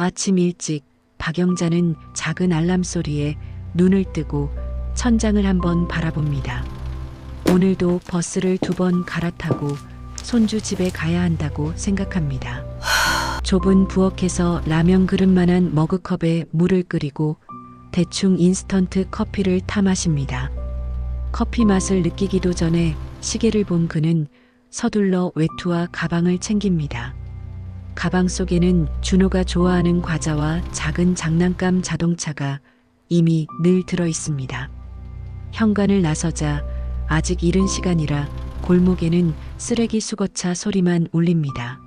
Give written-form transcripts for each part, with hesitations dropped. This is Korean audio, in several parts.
아침 일찍 박영자는 작은 알람 소리에 눈을 뜨고 천장을 한번 바라봅니다. 오늘도 버스를 2번 갈아타고 손주 집에 가야 한다고 생각합니다. 좁은 부엌에서 라면 그릇만한 머그컵에 물을 끓이고 대충 인스턴트 커피를 타 마십니다. 커피 맛을 느끼기도 전에 시계를 본 그는 서둘러 외투와 가방을 챙깁니다. 가방 속에는 준호가 좋아하는 과자와 작은 장난감 자동차가 이미 늘 들어 있습니다. 현관을 나서자 아직 이른 시간이라 골목에는 쓰레기 수거차 소리만 울립니다.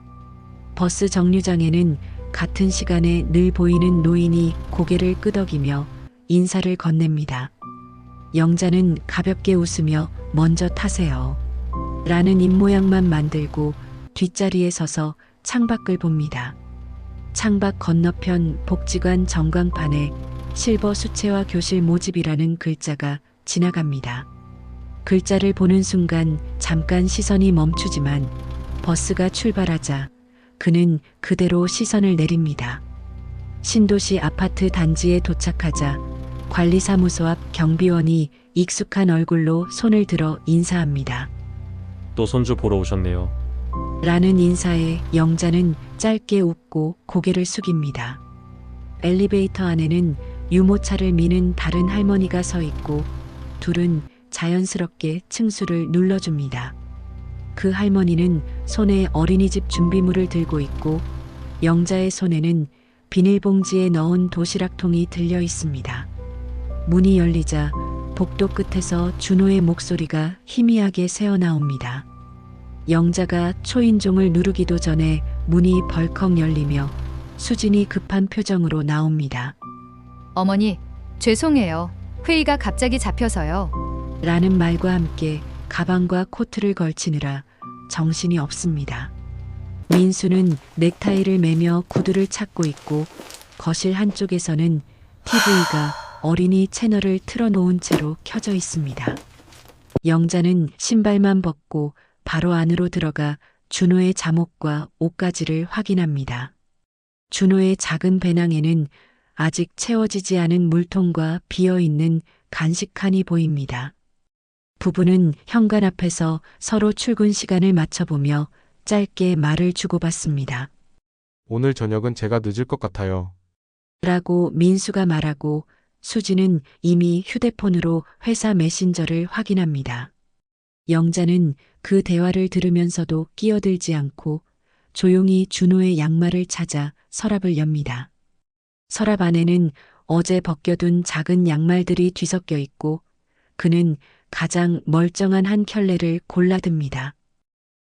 버스 정류장에는 같은 시간에 늘 보이는 노인이 고개를 끄덕이며 인사를 건넵니다. 영자는 가볍게 웃으며 먼저 타세요. 라는 입모양만 만들고 뒷자리에 서서 창밖을 봅니다. 창밖 건너편 복지관 전광판에 실버 수채화 교실 모집이라는 글자가 지나갑니다. 글자를 보는 순간 잠깐 시선이 멈추지만 버스가 출발하자 그는 그대로 시선을 내립니다. 신도시 아파트 단지에 도착하자 관리사무소 앞 경비원이 익숙한 얼굴로 손을 들어 인사합니다. 또 손주 보러 오셨네요. 라는 인사에 영자는 짧게 웃고 고개를 숙입니다. 엘리베이터 안에는 유모차를 미는 다른 할머니가 서 있고 둘은 자연스럽게 층수를 눌러줍니다. 그 할머니는 손에 어린이집 준비물을 들고 있고 영자의 손에는 비닐봉지에 넣은 도시락통이 들려 있습니다. 문이 열리자 복도 끝에서 준호의 목소리가 희미하게 새어나옵니다. 영자가 초인종을 누르기도 전에 문이 벌컥 열리며 수진이 급한 표정으로 나옵니다. 어머니, 죄송해요. 회의가 갑자기 잡혀서요. 라는 말과 함께 가방과 코트를 걸치느라 정신이 없습니다. 민수는 넥타이를 매며 구두를 찾고 있고 거실 한쪽에서는 TV가 어린이 채널을 틀어놓은 채로 켜져 있습니다. 영자는 신발만 벗고 바로 안으로 들어가 준호의 잠옷과 옷가지를 확인합니다. 준호의 작은 배낭에는 아직 채워지지 않은 물통과 비어있는 간식칸이 보입니다. 부부는 현관 앞에서 서로 출근 시간을 맞춰보며 짧게 말을 주고받습니다. 오늘 저녁은 제가 늦을 것 같아요. 라고 민수가 말하고 수지는 이미 휴대폰으로 회사 메신저를 확인합니다. 영자는 그 대화를 들으면서도 끼어들지 않고 조용히 준호의 양말을 찾아 서랍을 엽니다. 서랍 안에는 어제 벗겨둔 작은 양말들이 뒤섞여 있고 그는 가장 멀쩡한 한 켤레를 골라듭니다.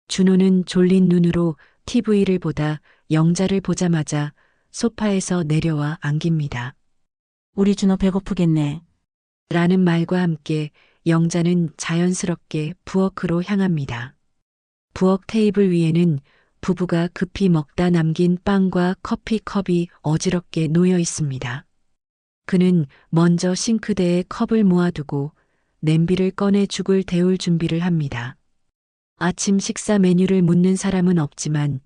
준호는 졸린 눈으로 TV를 보다 영자를 보자마자 소파에서 내려와 안깁니다. 우리 준호 배고프겠네. 라는 말과 함께 영자는 자연스럽게 부엌으로 향합니다. 부엌 테이블 위에는 부부가 급히 먹다 남긴 빵과 커피컵이 어지럽게 놓여 있습니다. 그는 먼저 싱크대에 컵을 모아두고 냄비를 꺼내 죽을 데울 준비를 합니다. 아침 식사 메뉴를 묻는 사람은 없지만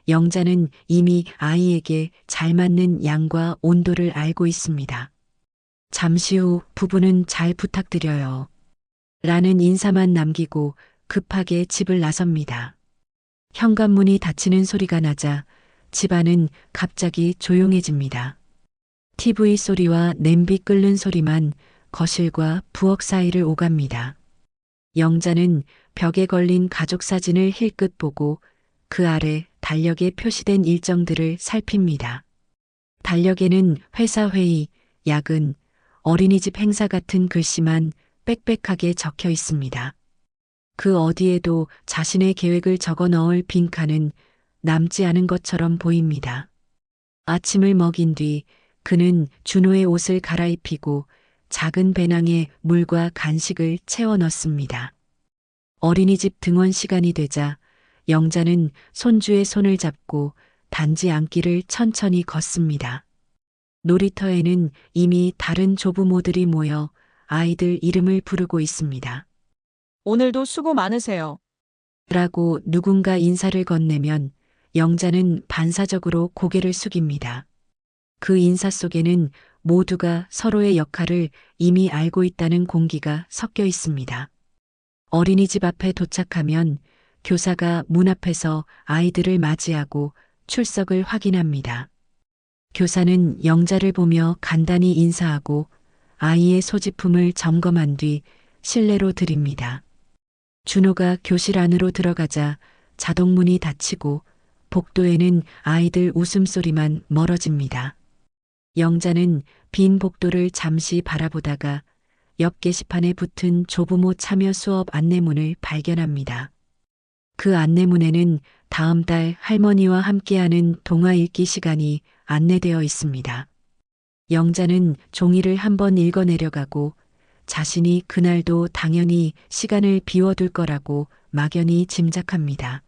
영자는 이미 아이에게 잘 맞는 양과 온도를 알고 있습니다. 잠시 후 부부는 잘 부탁드려요. 라는 인사만 남기고 급하게 집을 나섭니다. 현관문이 닫히는 소리가 나자 집안은 갑자기 조용해집니다. TV 소리와 냄비 끓는 소리만 거실과 부엌 사이를 오갑니다. 영자는 벽에 걸린 가족 사진을 힐끗 보고 그 아래 달력에 표시된 일정들을 살핍니다. 달력에는 회사 회의, 야근, 어린이집 행사 같은 글씨만 빽빽하게 적혀 있습니다. 그 어디에도 자신의 계획을 적어 넣을 빈칸은 남지 않은 것처럼 보입니다. 아침을 먹인 뒤 그는 준호의 옷을 갈아입히고 작은 배낭에 물과 간식을 채워 넣습니다. 어린이집 등원 시간이 되자 영자는 손주의 손을 잡고 단지 안길을 천천히 걷습니다. 놀이터에는 이미 다른 조부모들이 모여 아이들 이름을 부르고 있습니다. 오늘도 수고 많으세요. 라고 누군가 인사를 건네면 영자는 반사적으로 고개를 숙입니다. 그 인사 속에는 모두가 서로의 역할을 이미 알고 있다는 공기가 섞여 있습니다. 어린이집 앞에 도착하면 교사가 문 앞에서 아이들을 맞이하고 출석을 확인합니다. 교사는 영자를 보며 간단히 인사하고 아이의 소지품을 점검한 뒤 실내로 드립니다. 준호가 교실 안으로 들어가자 자동문이 닫히고 복도에는 아이들 웃음소리만 멀어집니다. 영자는 빈 복도를 잠시 바라보다가 옆 게시판에 붙은 조부모 참여 수업 안내문을 발견합니다. 그 안내문에는 다음 달 할머니와 함께하는 동화 읽기 시간이 안내되어 있습니다. 영자는 종이를 한번 읽어내려가고 자신이 그날도 당연히 시간을 비워둘 거라고 막연히 짐작합니다.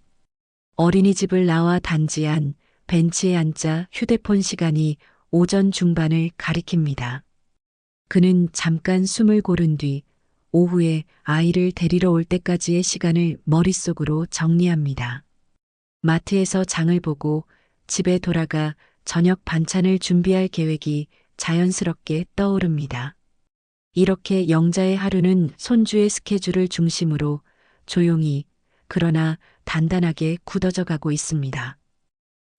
어린이집을 나와 단지 안 벤치에 앉자 휴대폰 시간이 오전 중반을 가리킵니다. 그는 잠깐 숨을 고른 뒤 오후에 아이를 데리러 올 때까지의 시간을 머릿속으로 정리합니다. 마트에서 장을 보고 집에 돌아가 저녁 반찬을 준비할 계획이 자연스럽게 떠오릅니다. 이렇게 영자의 하루는 손주의 스케줄을 중심으로 조용히 그러나 단단하게 굳어져 가고 있습니다.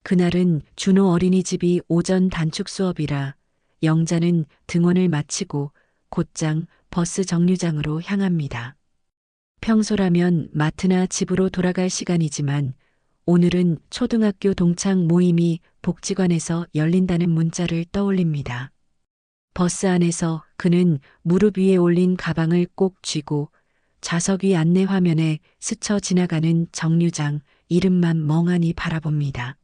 그날은 준호 어린이집이 오전 단축 수업이라 영자는 등원을 마치고 곧장 버스 정류장으로 향합니다. 평소라면 마트나 집으로 돌아갈 시간이지만 오늘은 초등학교 동창 모임이 복지관에서 열린다는 문자를 떠올립니다. 버스 안에서 그는 무릎 위에 올린 가방을 꼭 쥐고 좌석 위 안내 화면에 스쳐 지나가는 정류장 이름만 멍하니 바라봅니다.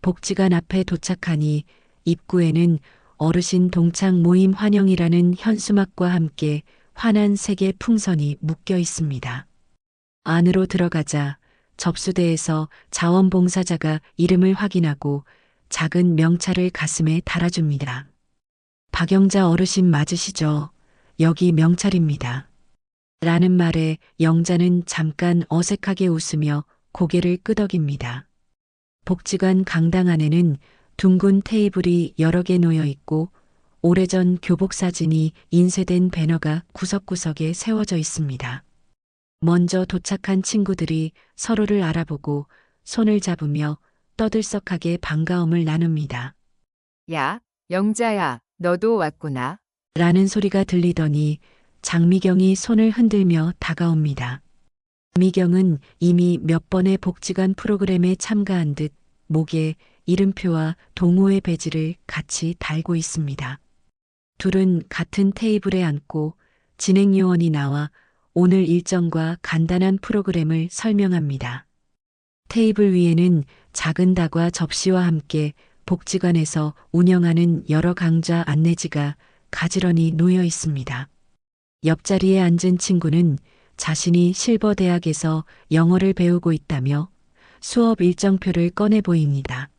복지관 앞에 도착하니 입구에는 어르신 동창 모임 환영이라는 현수막과 함께 환한 색의 풍선이 묶여 있습니다. 안으로 들어가자 접수대에서 자원봉사자가 이름을 확인하고 작은 명찰을 가슴에 달아줍니다. 박영자 어르신 맞으시죠? 여기 명찰입니다. 라는 말에 영자는 잠깐 어색하게 웃으며 고개를 끄덕입니다. 복지관 강당 안에는 둥근 테이블이 여러 개 놓여 있고 오래전 교복 사진이 인쇄된 배너가 구석구석에 세워져 있습니다. 먼저 도착한 친구들이 서로를 알아보고 손을 잡으며 떠들썩하게 반가움을 나눕니다. 야, 영자야, 너도 왔구나. 라는 소리가 들리더니 장미경이 손을 흔들며 다가옵니다. 미경은 이미 몇 번의 복지관 프로그램에 참가한 듯 목에 이름표와 동호회 배지를 같이 달고 있습니다. 둘은 같은 테이블에 앉고 진행 요원이 나와 오늘 일정과 간단한 프로그램을 설명합니다. 테이블 위에는 작은 다과 접시와 함께 복지관에서 운영하는 여러 강좌 안내지가 가지런히 놓여 있습니다. 옆자리에 앉은 친구는 자신이 실버 대학에서 영어를 배우고 있다며 수업 일정표를 꺼내 보입니다.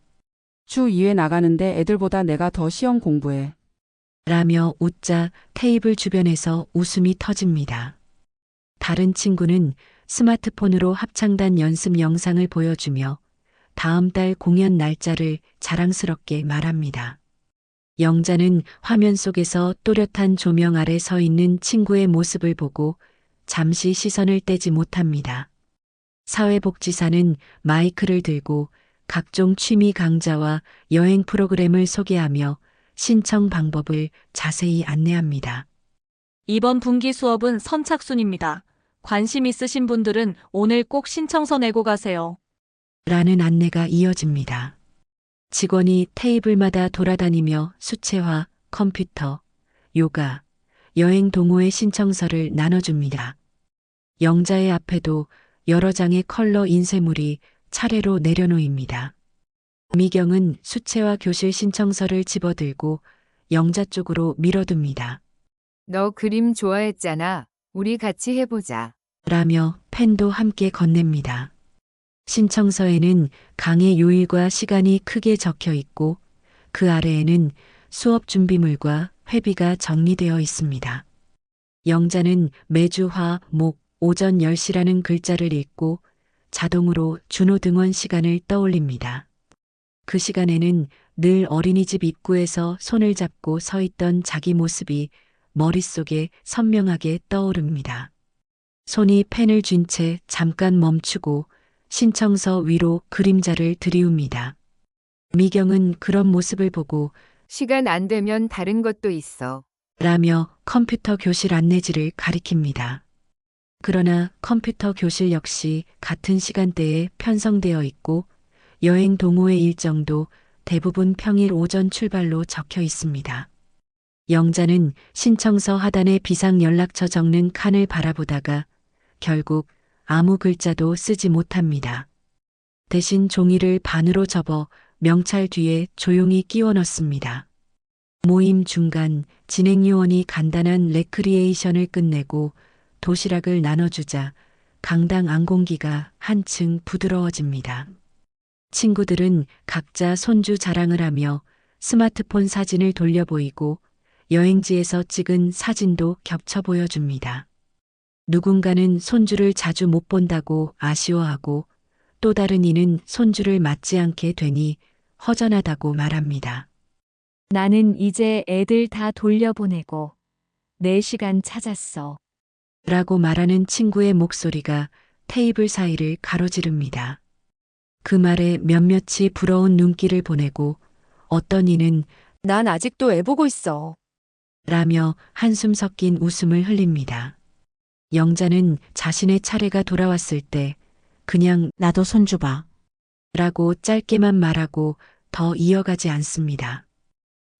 주 2회 나가는데 애들보다 내가 더 시험 공부해. 라며 웃자 테이블 주변에서 웃음이 터집니다. 다른 친구는 스마트폰으로 합창단 연습 영상을 보여주며 다음 달 공연 날짜를 자랑스럽게 말합니다. 영자는 화면 속에서 또렷한 조명 아래 서 있는 친구의 모습을 보고 잠시 시선을 떼지 못합니다. 사회복지사는 마이크를 들고 각종 취미 강좌와 여행 프로그램을 소개하며 신청 방법을 자세히 안내합니다. 이번 분기 수업은 선착순입니다. 관심 있으신 분들은 오늘 꼭 신청서 내고 가세요. 라는 안내가 이어집니다. 직원이 테이블마다 돌아다니며 수채화, 컴퓨터, 요가, 여행 동호회 신청서를 나눠줍니다. 영자의 앞에도 여러 장의 컬러 인쇄물이 차례로 내려놓입니다. 미경은 수채화 교실 신청서를 집어들고 영자 쪽으로 밀어둡니다. 너 그림 좋아했잖아. 우리 같이 해보자. 라며 펜도 함께 건넵니다. 신청서에는 강의 요일과 시간이 크게 적혀 있고 그 아래에는 수업 준비물과 회비가 정리되어 있습니다. 영자는 매주 화, 목, 오전 10시라는 글자를 읽고 자동으로 준호 등원 시간을 떠올립니다. 그 시간에는 늘 어린이집 입구에서 손을 잡고 서 있던 자기 모습이 머릿속에 선명하게 떠오릅니다. 손이 펜을 쥔 채 잠깐 멈추고 신청서 위로 그림자를 들이웁니다. 미경은 그런 모습을 보고 시간 안 되면 다른 것도 있어. 라며 컴퓨터 교실 안내지를 가리킵니다. 그러나 컴퓨터 교실 역시 같은 시간대에 편성되어 있고 여행 동호회 일정도 대부분 평일 오전 출발로 적혀 있습니다. 영자는 신청서 하단에 비상 연락처 적는 칸을 바라보다가 결국 아무 글자도 쓰지 못합니다. 대신 종이를 반으로 접어 명찰 뒤에 조용히 끼워 넣습니다. 모임 중간 진행 요원이 간단한 레크리에이션을 끝내고 도시락을 나눠주자 강당 안공기가 한층 부드러워집니다. 친구들은 각자 손주 자랑을 하며 스마트폰 사진을 돌려 보이고 여행지에서 찍은 사진도 겹쳐 보여줍니다. 누군가는 손주를 자주 못 본다고 아쉬워하고 또 다른 이는 손주를 맞지 않게 되니 허전하다고 말합니다. 나는 이제 애들 다 돌려보내고 내 시간 찾았어. 라고 말하는 친구의 목소리가 테이블 사이를 가로지릅니다. 그 말에 몇몇이 부러운 눈길을 보내고 어떤 이는 난 아직도 애 보고 있어. 라며 한숨 섞인 웃음을 흘립니다. 영자는 자신의 차례가 돌아왔을 때 그냥 나도 손주 봐. 라고 짧게만 말하고 더 이어가지 않습니다.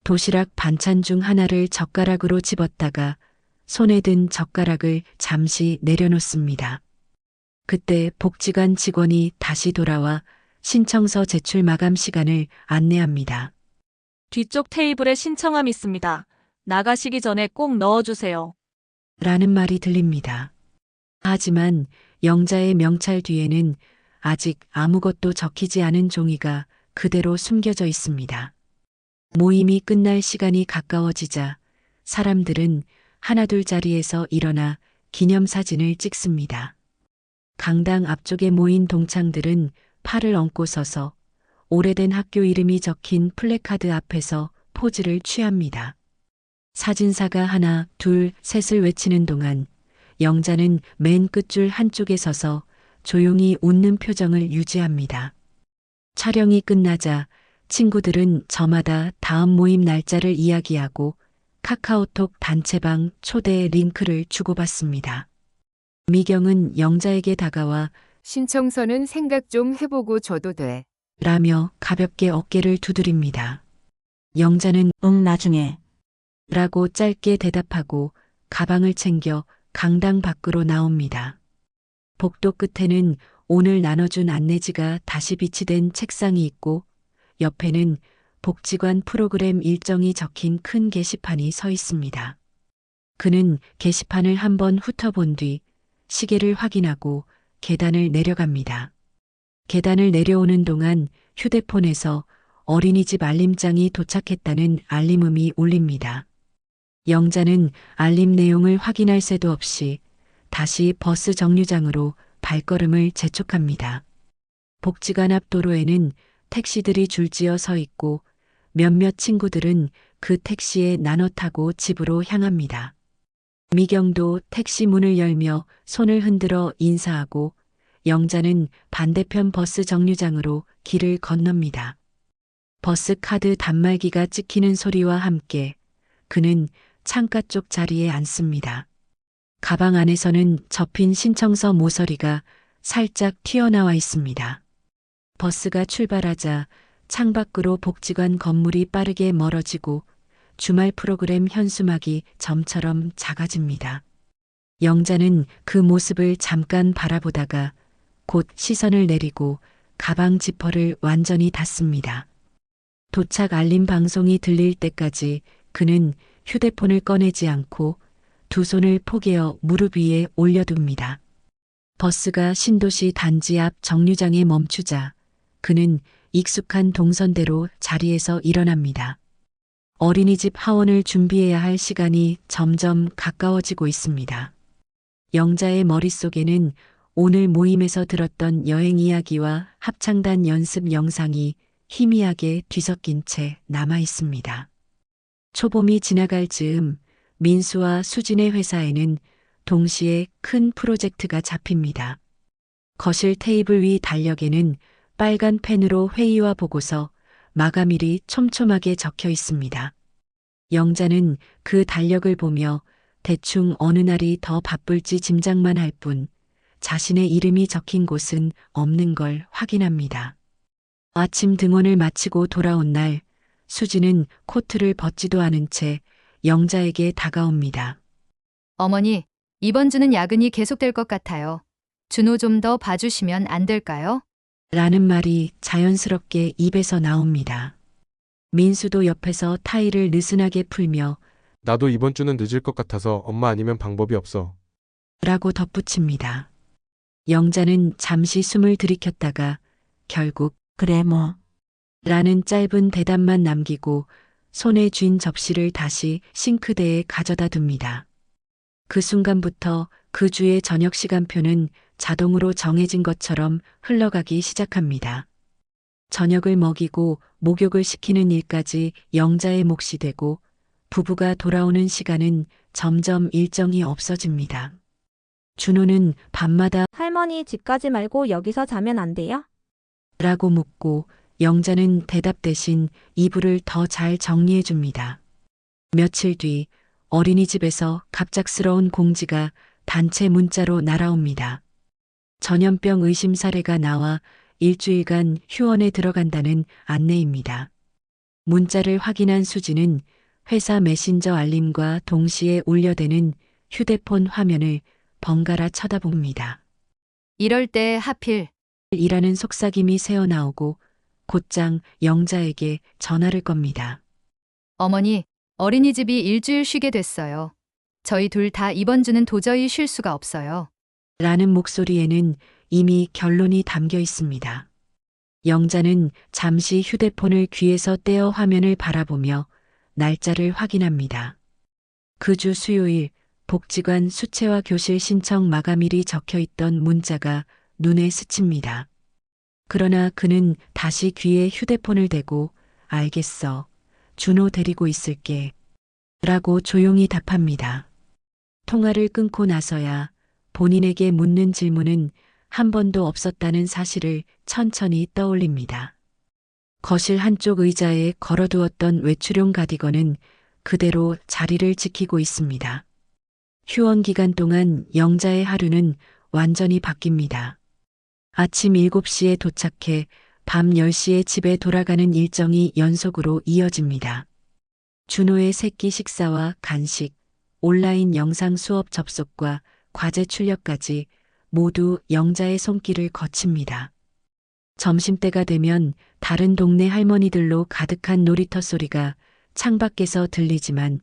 도시락 반찬 중 하나를 젓가락으로 집었다가 손에 든 젓가락을 잠시 내려놓습니다. 그때 복지관 직원이 다시 돌아와 신청서 제출 마감 시간을 안내합니다. 뒤쪽 테이블에 신청함 있습니다. 나가시기 전에 꼭 넣어주세요. 라는 말이 들립니다. 하지만 영자의 명찰 뒤에는 아직 아무것도 적히지 않은 종이가 그대로 숨겨져 있습니다. 모임이 끝날 시간이 가까워지자 사람들은 하나둘 자리에서 일어나 기념사진을 찍습니다. 강당 앞쪽에 모인 동창들은 팔을 얹고 서서 오래된 학교 이름이 적힌 플래카드 앞에서 포즈를 취합니다. 사진사가 하나, 둘, 셋을 외치는 동안 영자는 맨 끝줄 한쪽에 서서 조용히 웃는 표정을 유지합니다. 촬영이 끝나자 친구들은 저마다 다음 모임 날짜를 이야기하고 카카오톡 단체방 초대 링크를 주고받습니다. 미경은 영자에게 다가와 신청서는 생각 좀 해보고 줘도 돼. 라며 가볍게 어깨를 두드립니다. 영자는 응, 나중에. 라고 짧게 대답하고 가방을 챙겨 강당 밖으로 나옵니다. 복도 끝에는 오늘 나눠준 안내지가 다시 비치된 책상이 있고 옆에는 복지관 프로그램 일정이 적힌 큰 게시판이 서 있습니다. 그는 게시판을 한번 훑어본 뒤 시계를 확인하고 계단을 내려갑니다. 계단을 내려오는 동안 휴대폰에서 어린이집 알림장이 도착했다는 알림음이 울립니다. 영자는 알림 내용을 확인할 새도 없이 다시 버스 정류장으로 발걸음을 재촉합니다. 복지관 앞 도로에는 택시들이 줄지어 서 있고 몇몇 친구들은 그 택시에 나눠 타고 집으로 향합니다. 미경도 택시 문을 열며 손을 흔들어 인사하고 영자는 반대편 버스 정류장으로 길을 건넙니다. 버스 카드 단말기가 찍히는 소리와 함께 그는 창가 쪽 자리에 앉습니다. 가방 안에서는 접힌 신청서 모서리가 살짝 튀어나와 있습니다. 버스가 출발하자 창밖으로 복지관 건물이 빠르게 멀어지고 주말 프로그램 현수막이 점처럼 작아집니다. 영자는 그 모습을 잠깐 바라보다가 곧 시선을 내리고 가방 지퍼를 완전히 닫습니다. 도착 알림 방송이 들릴 때까지 그는 휴대폰을 꺼내지 않고 두 손을 포개어 무릎 위에 올려둡니다. 버스가 신도시 단지 앞 정류장에 멈추자 그는 익숙한 동선대로 자리에서 일어납니다. 어린이집 하원을 준비해야 할 시간이 점점 가까워지고 있습니다. 영자의 머릿속에는 오늘 모임에서 들었던 여행 이야기와 합창단 연습 영상이 희미하게 뒤섞인 채 남아 있습니다. 초봄이 지나갈 즈음 민수와 수진의 회사에는 동시에 큰 프로젝트가 잡힙니다. 거실 테이블 위 달력에는 빨간 펜으로 회의와 보고서, 마감일이 촘촘하게 적혀 있습니다. 영자는 그 달력을 보며 대충 어느 날이 더 바쁠지 짐작만 할 뿐 자신의 이름이 적힌 곳은 없는 걸 확인합니다. 아침 등원을 마치고 돌아온 날 수지는 코트를 벗지도 않은 채 영자에게 다가옵니다. 어머니, 이번 주는 야근이 계속될 것 같아요. 준호 좀 더 봐주시면 안 될까요? 라는 말이 자연스럽게 입에서 나옵니다. 민수도 옆에서 타일을 느슨하게 풀며 나도 이번 주는 늦을 것 같아서 엄마 아니면 방법이 없어. 라고 덧붙입니다. 영자는 잠시 숨을 들이켰다가 결국 그래 뭐 라는 짧은 대답만 남기고 손에 쥔 접시를 다시 싱크대에 가져다 둡니다. 그 순간부터 그 주의 저녁 시간표는 자동으로 정해진 것처럼 흘러가기 시작합니다. 저녁을 먹이고 목욕을 시키는 일까지 영자의 몫이 되고 부부가 돌아오는 시간은 점점 일정이 없어집니다. 준호는 밤마다 할머니 집 가지 말고 여기서 자면 안 돼요? 라고 묻고 영자는 대답 대신 이불을 더 잘 정리해 줍니다. 며칠 뒤 어린이집에서 갑작스러운 공지가 단체 문자로 날아옵니다. 전염병 의심 사례가 나와 일주일간 휴원에 들어간다는 안내입니다. 문자를 확인한 수지는 회사 메신저 알림과 동시에 울려대는 휴대폰 화면을 번갈아 쳐다봅니다. 이럴 때 하필 이라는 속삭임이 새어나오고 곧장 영자에게 전화를 겁니다. 어머니, 어린이집이 일주일 쉬게 됐어요. 저희 둘 다 이번 주는 도저히 쉴 수가 없어요. 라는 목소리에는 이미 결론이 담겨 있습니다. 영자는 잠시 휴대폰을 귀에서 떼어 화면을 바라보며 날짜를 확인합니다. 그 주 수요일 복지관 수채화 교실 신청 마감일이 적혀 있던 문자가 눈에 스칩니다. 그러나 그는 다시 귀에 휴대폰을 대고 알겠어. 준호 데리고 있을게. 라고 조용히 답합니다. 통화를 끊고 나서야 본인에게 묻는 질문은 한 번도 없었다는 사실을 천천히 떠올립니다. 거실 한쪽 의자에 걸어두었던 외출용 가디건은 그대로 자리를 지키고 있습니다. 휴원 기간 동안 영자의 하루는 완전히 바뀝니다. 아침 7시에 도착해 밤 10시에 집에 돌아가는 일정이 연속으로 이어집니다. 준호의 새끼 식사와 간식, 온라인 영상 수업 접속과 과제 출력까지 모두 영자의 손길을 거칩니다. 점심때가 되면 다른 동네 할머니들로 가득한 놀이터 소리가 창밖에서 들리지만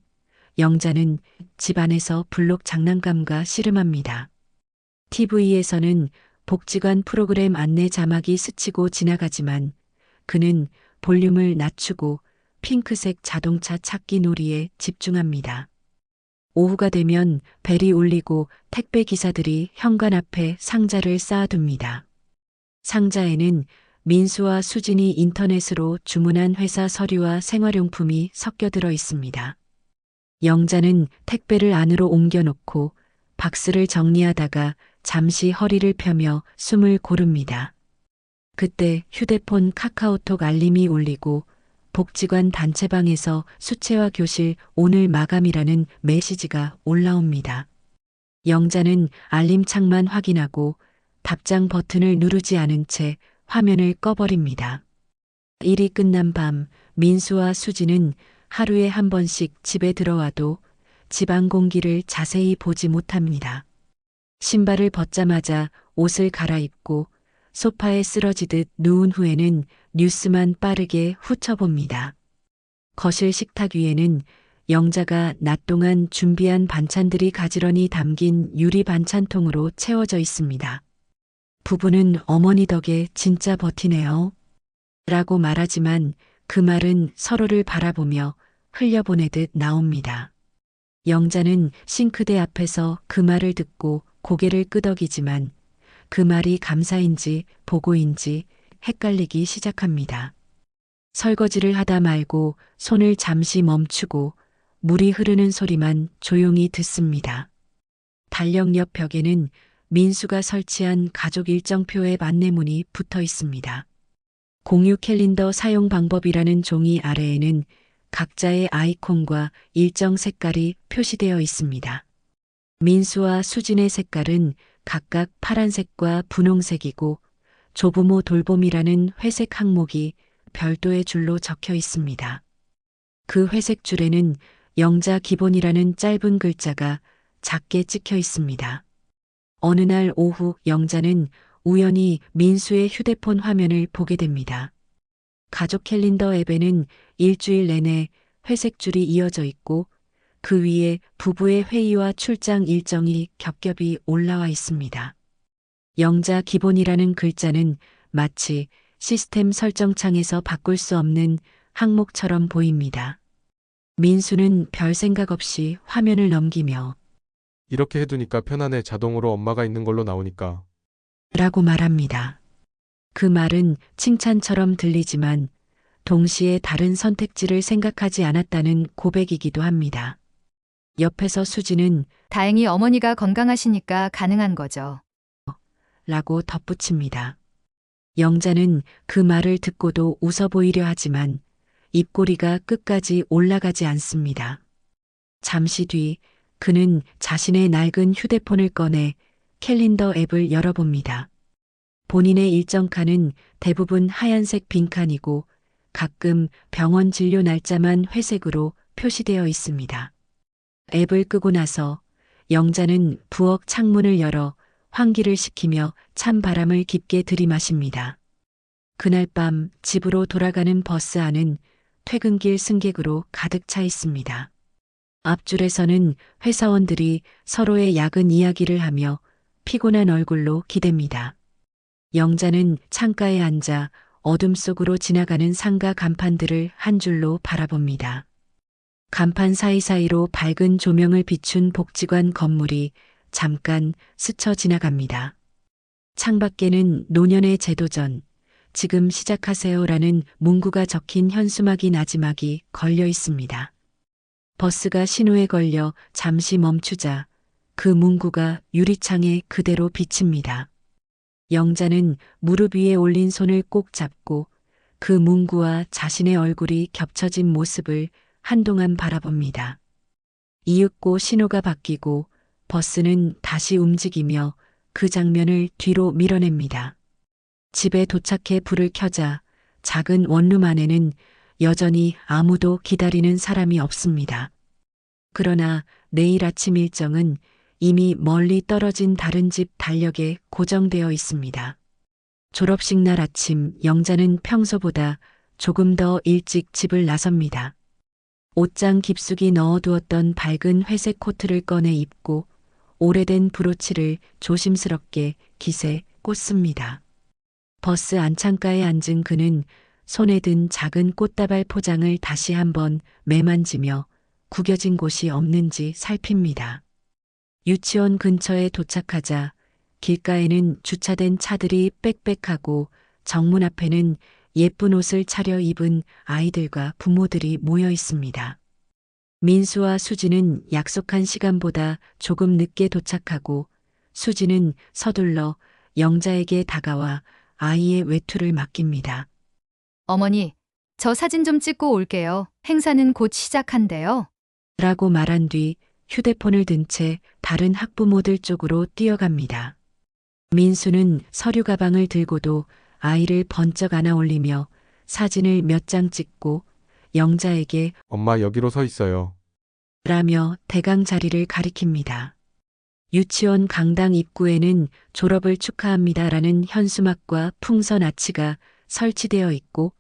영자는 집 안에서 블록 장난감과 씨름합니다. TV에서는 복지관 프로그램 안내 자막이 스치고 지나가지만 그는 볼륨을 낮추고 핑크색 자동차 찾기 놀이에 집중합니다. 오후가 되면 벨이 울리고 택배 기사들이 현관 앞에 상자를 쌓아둡니다. 상자에는 민수와 수진이 인터넷으로 주문한 회사 서류와 생활용품이 섞여 들어 있습니다. 영자는 택배를 안으로 옮겨놓고 박스를 정리하다가 잠시 허리를 펴며 숨을 고릅니다. 그때 휴대폰 카카오톡 알림이 울리고 복지관 단체방에서 수채화 교실 오늘 마감이라는 메시지가 올라옵니다. 영자는 알림창만 확인하고 답장 버튼을 누르지 않은 채 화면을 꺼버립니다. 일이 끝난 밤 민수와 수지는 하루에 한 번씩 집에 들어와도 집안 공기를 자세히 보지 못합니다. 신발을 벗자마자 옷을 갈아입고 소파에 쓰러지듯 누운 후에는 뉴스만 빠르게 훑어봅니다. 거실 식탁 위에는 영자가 낮 동안 준비한 반찬들이 가지런히 담긴 유리 반찬통으로 채워져 있습니다. 부부는 어머니 덕에 진짜 버티네요. 라고 말하지만 그 말은 서로를 바라보며 흘려보내듯 나옵니다. 영자는 싱크대 앞에서 그 말을 듣고 고개를 끄덕이지만 그 말이 감사인지 보고인지 헷갈리기 시작합니다. 설거지를 하다 말고 손을 잠시 멈추고 물이 흐르는 소리만 조용히 듣습니다. 달력 옆 벽에는 민수가 설치한 가족 일정표의 안내문이 붙어 있습니다. 공유 캘린더 사용 방법이라는 종이 아래에는 각자의 아이콘과 일정 색깔이 표시되어 있습니다. 민수와 수진의 색깔은 각각 파란색과 분홍색이고 조부모 돌봄이라는 회색 항목이 별도의 줄로 적혀 있습니다. 그 회색 줄에는 영자 기본이라는 짧은 글자가 작게 찍혀 있습니다. 어느 날 오후 영자는 우연히 민수의 휴대폰 화면을 보게 됩니다. 가족 캘린더 앱에는 일주일 내내 회색 줄이 이어져 있고 그 위에 부부의 회의와 출장 일정이 겹겹이 올라와 있습니다. 영자 기본이라는 글자는 마치 시스템 설정창에서 바꿀 수 없는 항목처럼 보입니다. 민수는 별 생각 없이 화면을 넘기며 이렇게 해두니까 편하네. 자동으로 엄마가 있는 걸로 나오니까. 라고 말합니다. 그 말은 칭찬처럼 들리지만 동시에 다른 선택지를 생각하지 않았다는 고백이기도 합니다. 옆에서 수지는 다행히 어머니가 건강하시니까 가능한 거죠. 라고 덧붙입니다. 영자는 그 말을 듣고도 웃어 보이려 하지만 입꼬리가 끝까지 올라가지 않습니다. 잠시 뒤 그는 자신의 낡은 휴대폰을 꺼내 캘린더 앱을 열어봅니다. 본인의 일정칸은 대부분 하얀색 빈칸이고 가끔 병원 진료 날짜만 회색으로 표시되어 있습니다. 앱을 끄고 나서 영자는 부엌 창문을 열어 환기를 시키며 찬 바람을 깊게 들이마십니다. 그날 밤 집으로 돌아가는 버스 안은 퇴근길 승객으로 가득 차 있습니다. 앞줄에서는 회사원들이 서로의 야근 이야기를 하며 피곤한 얼굴로 기댑니다. 영자는 창가에 앉아 어둠 속으로 지나가는 상가 간판들을 한 줄로 바라봅니다. 간판 사이사이로 밝은 조명을 비춘 복지관 건물이 잠깐 스쳐 지나갑니다. 창밖에는 노년의 제도전, 지금 시작하세요라는 문구가 적힌 현수막이 나지막이 걸려 있습니다. 버스가 신호에 걸려 잠시 멈추자 그 문구가 유리창에 그대로 비칩니다. 영자는 무릎 위에 올린 손을 꼭 잡고 그 문구와 자신의 얼굴이 겹쳐진 모습을 한동안 바라봅니다. 이윽고 신호가 바뀌고 버스는 다시 움직이며 그 장면을 뒤로 밀어냅니다. 집에 도착해 불을 켜자 작은 원룸 안에는 여전히 아무도 기다리는 사람이 없습니다. 그러나 내일 아침 일정은 이미 멀리 떨어진 다른 집 달력에 고정되어 있습니다. 졸업식 날 아침 영자는 평소보다 조금 더 일찍 집을 나섭니다. 옷장 깊숙이 넣어두었던 밝은 회색 코트를 꺼내 입고 오래된 브로치를 조심스럽게 깃에 꽂습니다. 버스 안창가에 앉은 그는 손에 든 작은 꽃다발 포장을 다시 한번 매만지며 구겨진 곳이 없는지 살핍니다. 유치원 근처에 도착하자 길가에는 주차된 차들이 빽빽하고 정문 앞에는 예쁜 옷을 차려 입은 아이들과 부모들이 모여 있습니다. 민수와 수지는 약속한 시간보다 조금 늦게 도착하고 수지는 서둘러 영자에게 다가와 아이의 외투를 맡깁니다. 어머니, 저 사진 좀 찍고 올게요. 행사는 곧 시작한대요. 라고 말한 뒤 휴대폰을 든 채 다른 학부모들 쪽으로 뛰어갑니다. 민수는 서류 가방을 들고도 아이를 번쩍 안아 올리며 사진을 몇 장 찍고 영자에게 엄마 여기로 서 있어요. 라며 대강 자리를 가리킵니다. 유치원 강당 입구에는 졸업을 축하합니다라는 현수막과 풍선 아치가 설치되어 있고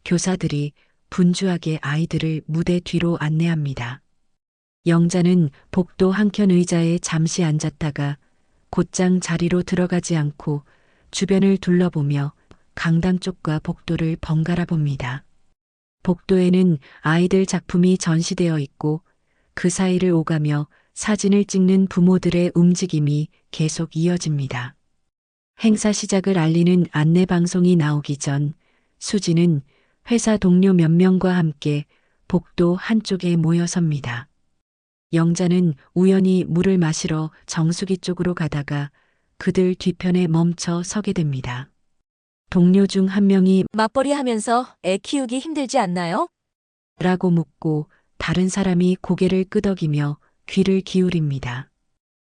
교사들이 분주하게 아이들을 무대 뒤로 안내합니다. 영자는 복도 한켠 의자에 잠시 앉았다가 곧장 자리로 들어가지 않고 주변을 둘러보며 강당 쪽과 복도를 번갈아 봅니다. 복도에는 아이들 작품이 전시되어 있고 그 사이를 오가며 사진을 찍는 부모들의 움직임이 계속 이어집니다. 행사 시작을 알리는 안내 방송이 나오기 전 수지는 회사 동료 몇 명과 함께 복도 한쪽에 모여섭니다. 영자는 우연히 물을 마시러 정수기 쪽으로 가다가 그들 뒤편에 멈춰 서게 됩니다. 동료 중 한 명이 맞벌이 하면서 애 키우기 힘들지 않나요? 라고 묻고 다른 사람이 고개를 끄덕이며 귀를 기울입니다.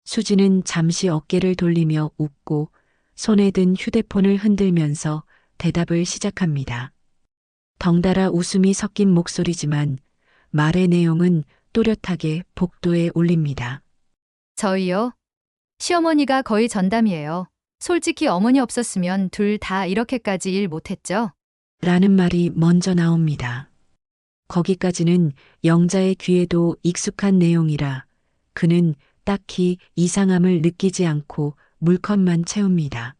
수지는 잠시 어깨를 돌리며 웃고 손에 든 휴대폰을 흔들면서 대답을 시작합니다. 덩달아 웃음이 섞인 목소리지만 말의 내용은 또렷하게 복도에 울립니다. 저희요? 시어머니가 거의 전담이에요. 솔직히 어머니 없었으면 둘 다 이렇게까지 일 못했죠? 라는 말이 먼저 나옵니다. 거기까지는 영자의 귀에도 익숙한 내용이라 그는 딱히 이상함을 느끼지 않고 물컵만 채웁니다.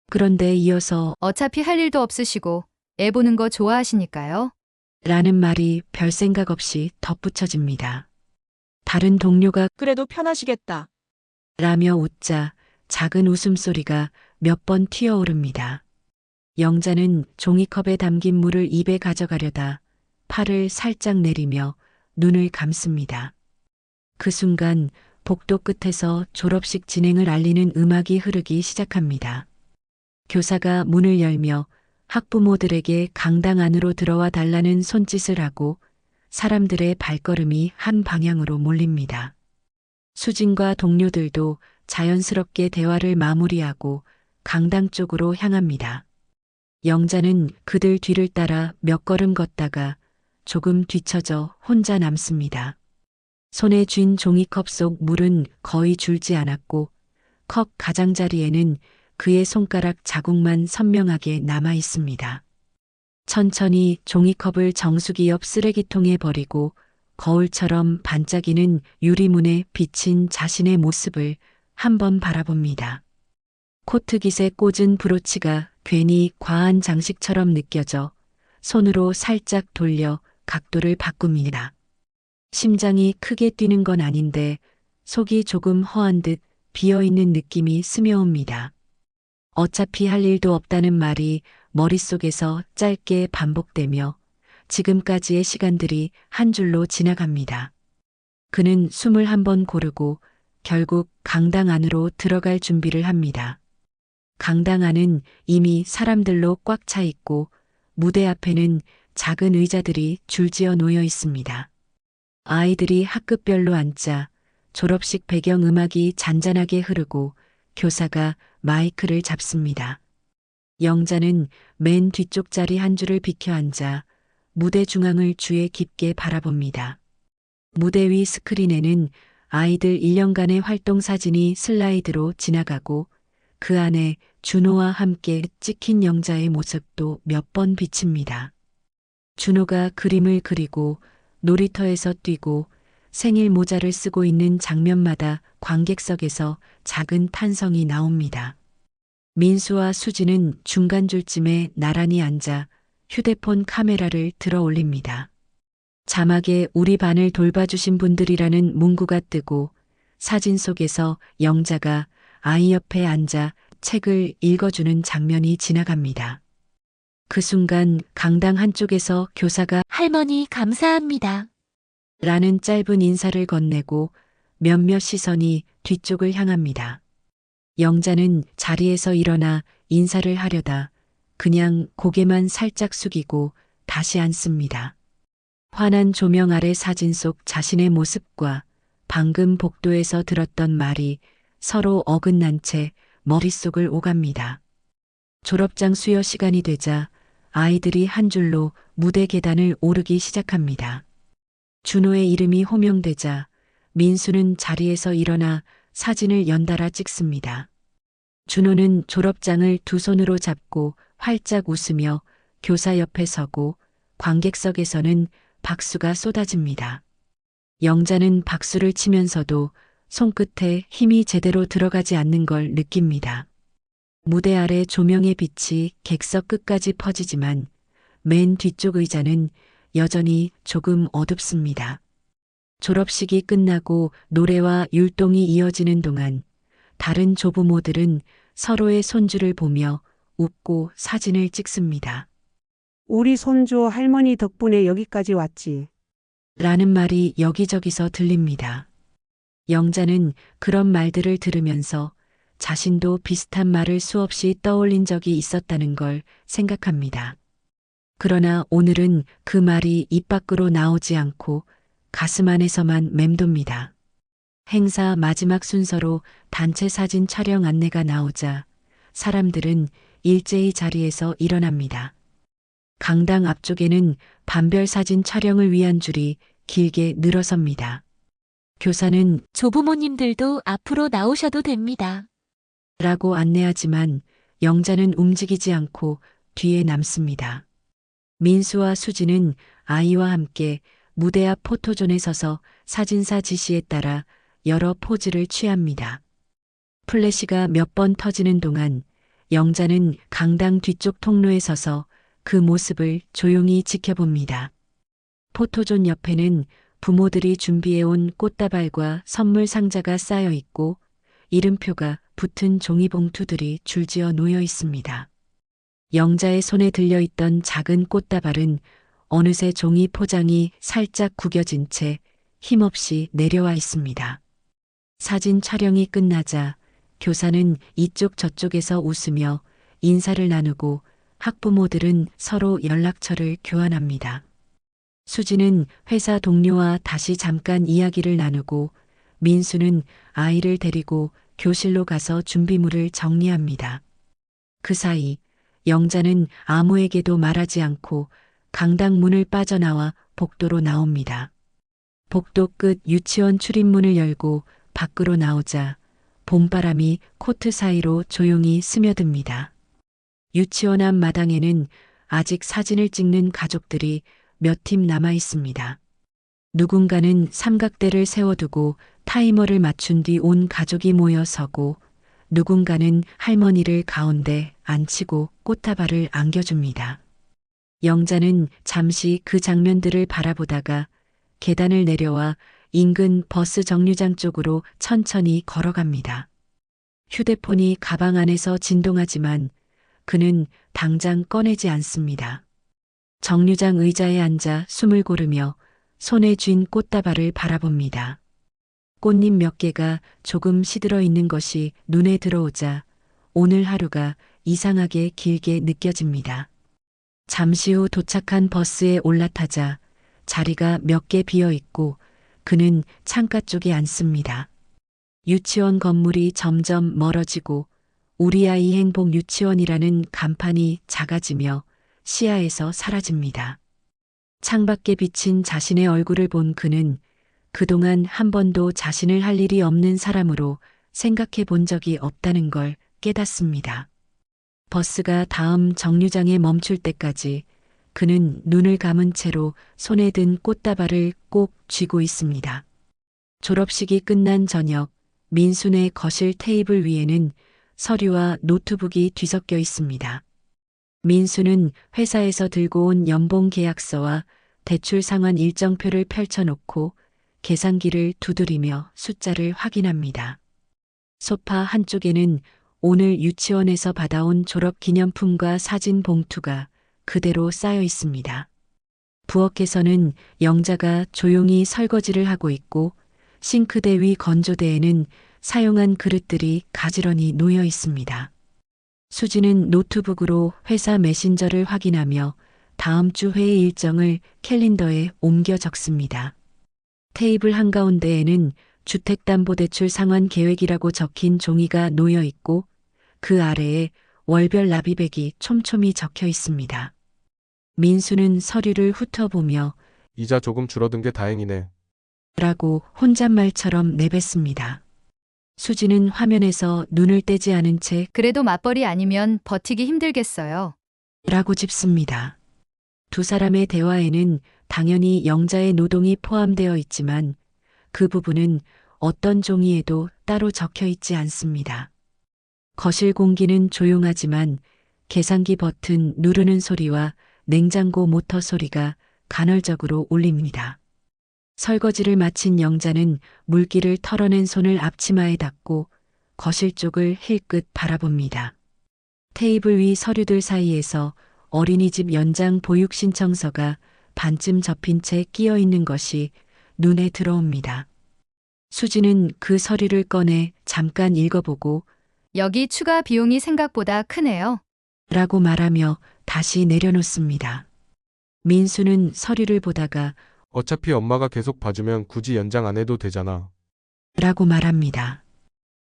그런데 이어서 어차피 할 일도 없으시고 애 보는 거 좋아하시니까요. 라는 말이 별 생각 없이 덧붙여집니다. 다른 동료가 그래도 편하시겠다. 라며 웃자 작은 웃음소리가 몇 번 튀어오릅니다. 영자는 종이컵에 담긴 물을 입에 가져가려다 팔을 살짝 내리며 눈을 감습니다. 그 순간 복도 끝에서 졸업식 진행을 알리는 음악이 흐르기 시작합니다. 교사가 문을 열며 학부모들에게 강당 안으로 들어와 달라는 손짓을 하고 사람들의 발걸음이 한 방향으로 몰립니다. 수진과 동료들도 자연스럽게 대화를 마무리하고 강당 쪽으로 향합니다. 영자는 그들 뒤를 따라 몇 걸음 걷다가 조금 뒤처져 혼자 남습니다. 손에 쥔 종이컵 속 물은 거의 줄지 않았고 컵 가장자리에는 그의 손가락 자국만 선명하게 남아 있습니다. 천천히 종이컵을 정수기 옆 쓰레기통에 버리고 거울처럼 반짝이는 유리문에 비친 자신의 모습을 한번 바라봅니다. 코트깃에 꽂은 브로치가 괜히 과한 장식처럼 느껴져 손으로 살짝 돌려 각도를 바꿉니다. 심장이 크게 뛰는 건 아닌데 속이 조금 허한 듯 비어있는 느낌이 스며옵니다. 어차피 할 일도 없다는 말이 머릿속에서 짧게 반복되며 지금까지의 시간들이 한 줄로 지나갑니다. 그는 숨을 한번 고르고 결국 강당 안으로 들어갈 준비를 합니다. 강당 안은 이미 사람들로 꽉 차 있고 무대 앞에는 작은 의자들이 줄지어 놓여 있습니다. 아이들이 학급별로 앉자 졸업식 배경 음악이 잔잔하게 흐르고 교사가 마이크를 잡습니다. 영자는 맨 뒤쪽 자리 한 줄을 비켜 앉아 무대 중앙을 주의 깊게 바라봅니다. 무대 위 스크린에는 아이들 1년간의 활동 사진이 슬라이드로 지나가고 그 안에 준호와 함께 찍힌 영자의 모습도 몇 번 비칩니다. 준호가 그림을 그리고 놀이터에서 뛰고 생일 모자를 쓰고 있는 장면마다 관객석에서 작은 탄성이 나옵니다. 민수와 수지는 중간 줄쯤에 나란히 앉아 휴대폰 카메라를 들어 올립니다. 자막에 우리 반을 돌봐주신 분들이라는 문구가 뜨고 사진 속에서 영자가 아이 옆에 앉아 책을 읽어주는 장면이 지나갑니다. 그 순간 강당 한쪽에서 교사가 할머니 감사합니다. 라는 짧은 인사를 건네고 몇몇 시선이 뒤쪽을 향합니다. 영자는 자리에서 일어나 인사를 하려다 그냥 고개만 살짝 숙이고 다시 앉습니다. 환한 조명 아래 사진 속 자신의 모습과 방금 복도에서 들었던 말이 서로 어긋난 채 머릿속을 오갑니다. 졸업장 수여 시간이 되자 아이들이 한 줄로 무대 계단을 오르기 시작합니다. 준호의 이름이 호명되자 민수는 자리에서 일어나 사진을 연달아 찍습니다. 준호는 졸업장을 두 손으로 잡고 활짝 웃으며 교사 옆에 서고 관객석에서는 박수가 쏟아집니다. 영자는 박수를 치면서도 손끝에 힘이 제대로 들어가지 않는 걸 느낍니다. 무대 아래 조명의 빛이 객석 끝까지 퍼지지만 맨 뒤쪽 의자는 여전히 조금 어둡습니다. 졸업식이 끝나고 노래와 율동이 이어지는 동안 다른 조부모들은 서로의 손주를 보며 웃고 사진을 찍습니다. 우리 손주 할머니 덕분에 여기까지 왔지. 라는 말이 여기저기서 들립니다. 영자는 그런 말들을 들으면서 자신도 비슷한 말을 수없이 떠올린 적이 있었다는 걸 생각합니다. 그러나 오늘은 그 말이 입 밖으로 나오지 않고 가슴 안에서만 맴돕니다. 행사 마지막 순서로 단체 사진 촬영 안내가 나오자 사람들은 일제히 자리에서 일어납니다. 강당 앞쪽에는 반별 사진 촬영을 위한 줄이 길게 늘어섭니다. 교사는 조부모님들도 앞으로 나오셔도 됩니다. 라고 안내하지만 영자는 움직이지 않고 뒤에 남습니다. 민수와 수지는 아이와 함께 무대 앞 포토존에 서서 사진사 지시에 따라 여러 포즈를 취합니다. 플래시가 몇 번 터지는 동안 영자는 강당 뒤쪽 통로에 서서 그 모습을 조용히 지켜봅니다. 포토존 옆에는 부모들이 준비해온 꽃다발과 선물 상자가 쌓여 있고 이름표가 붙은 종이봉투들이 줄지어 놓여 있습니다. 영자의 손에 들려있던 작은 꽃다발은 어느새 종이 포장이 살짝 구겨진 채 힘없이 내려와 있습니다. 사진 촬영이 끝나자 교사는 이쪽 저쪽에서 웃으며 인사를 나누고 학부모들은 서로 연락처를 교환합니다. 수지는 회사 동료와 다시 잠깐 이야기를 나누고 민수는 아이를 데리고 교실로 가서 준비물을 정리합니다. 그 사이 영자는 아무에게도 말하지 않고 강당 문을 빠져나와 복도로 나옵니다. 복도 끝 유치원 출입문을 열고 밖으로 나오자 봄바람이 코트 사이로 조용히 스며듭니다. 유치원 앞 마당에는 아직 사진을 찍는 가족들이 몇 팀 남아 있습니다. 누군가는 삼각대를 세워두고 타이머를 맞춘 뒤 온 가족이 모여 서고 누군가는 할머니를 가운데 앉히고 꽃다발을 안겨줍니다. 영자는 잠시 그 장면들을 바라보다가 계단을 내려와 인근 버스 정류장 쪽으로 천천히 걸어갑니다. 휴대폰이 가방 안에서 진동하지만 그는 당장 꺼내지 않습니다. 정류장 의자에 앉아 숨을 고르며 손에 쥔 꽃다발을 바라봅니다. 꽃잎 몇 개가 조금 시들어 있는 것이 눈에 들어오자 오늘 하루가 이상하게 길게 느껴집니다. 잠시 후 도착한 버스에 올라타자 자리가 몇 개 비어 있고 그는 창가 쪽에 앉습니다. 유치원 건물이 점점 멀어지고 우리 아이 행복 유치원이라는 간판이 작아지며 시야에서 사라집니다. 창밖에 비친 자신의 얼굴을 본 그는 그동안 한 번도 자신을 할 일이 없는 사람으로 생각해 본 적이 없다는 걸 깨닫습니다. 버스가 다음 정류장에 멈출 때까지 그는 눈을 감은 채로 손에 든 꽃다발을 꼭 쥐고 있습니다. 졸업식이 끝난 저녁, 민수네 거실 테이블 위에는 서류와 노트북이 뒤섞여 있습니다. 민수는 회사에서 들고 온 연봉 계약서와 대출 상환 일정표를 펼쳐놓고 계산기를 두드리며 숫자를 확인합니다. 소파 한쪽에는 오늘 유치원에서 받아온 졸업 기념품과 사진 봉투가 그대로 쌓여 있습니다. 부엌에서는 영자가 조용히 설거지를 하고 있고 싱크대 위 건조대에는 사용한 그릇들이 가지런히 놓여 있습니다. 수지는 노트북으로 회사 메신저를 확인하며 다음 주 회의 일정을 캘린더에 옮겨 적습니다. 테이블 한가운데에는 주택담보대출 상환 계획이라고 적힌 종이가 놓여 있고 그 아래에 월별 납입액이 촘촘히 적혀 있습니다. 민수는 서류를 훑어보며 이자 조금 줄어든 게 다행이네. 라고 혼잣말처럼 내뱉습니다. 수지는 화면에서 눈을 떼지 않은 채 그래도 맞벌이 아니면 버티기 힘들겠어요. 라고 짚습니다. 두 사람의 대화에는 당연히 영자의 노동이 포함되어 있지만 그 부분은 어떤 종이에도 따로 적혀 있지 않습니다. 거실 공기는 조용하지만 계산기 버튼 누르는 소리와 냉장고 모터 소리가 간헐적으로 울립니다. 설거지를 마친 영자는 물기를 털어낸 손을 앞치마에 닦고 거실 쪽을 힐끗 바라봅니다. 테이블 위 서류들 사이에서 어린이집 연장 보육 신청서가 반쯤 접힌 채 끼어 있는 것이 눈에 들어옵니다. 수지는 그 서류를 꺼내 잠깐 읽어보고 여기 추가 비용이 생각보다 크네요. 라고 말하며 다시 내려놓습니다. 민수는 서류를 보다가 어차피 엄마가 계속 봐주면 굳이 연장 안 해도 되잖아. 라고 말합니다.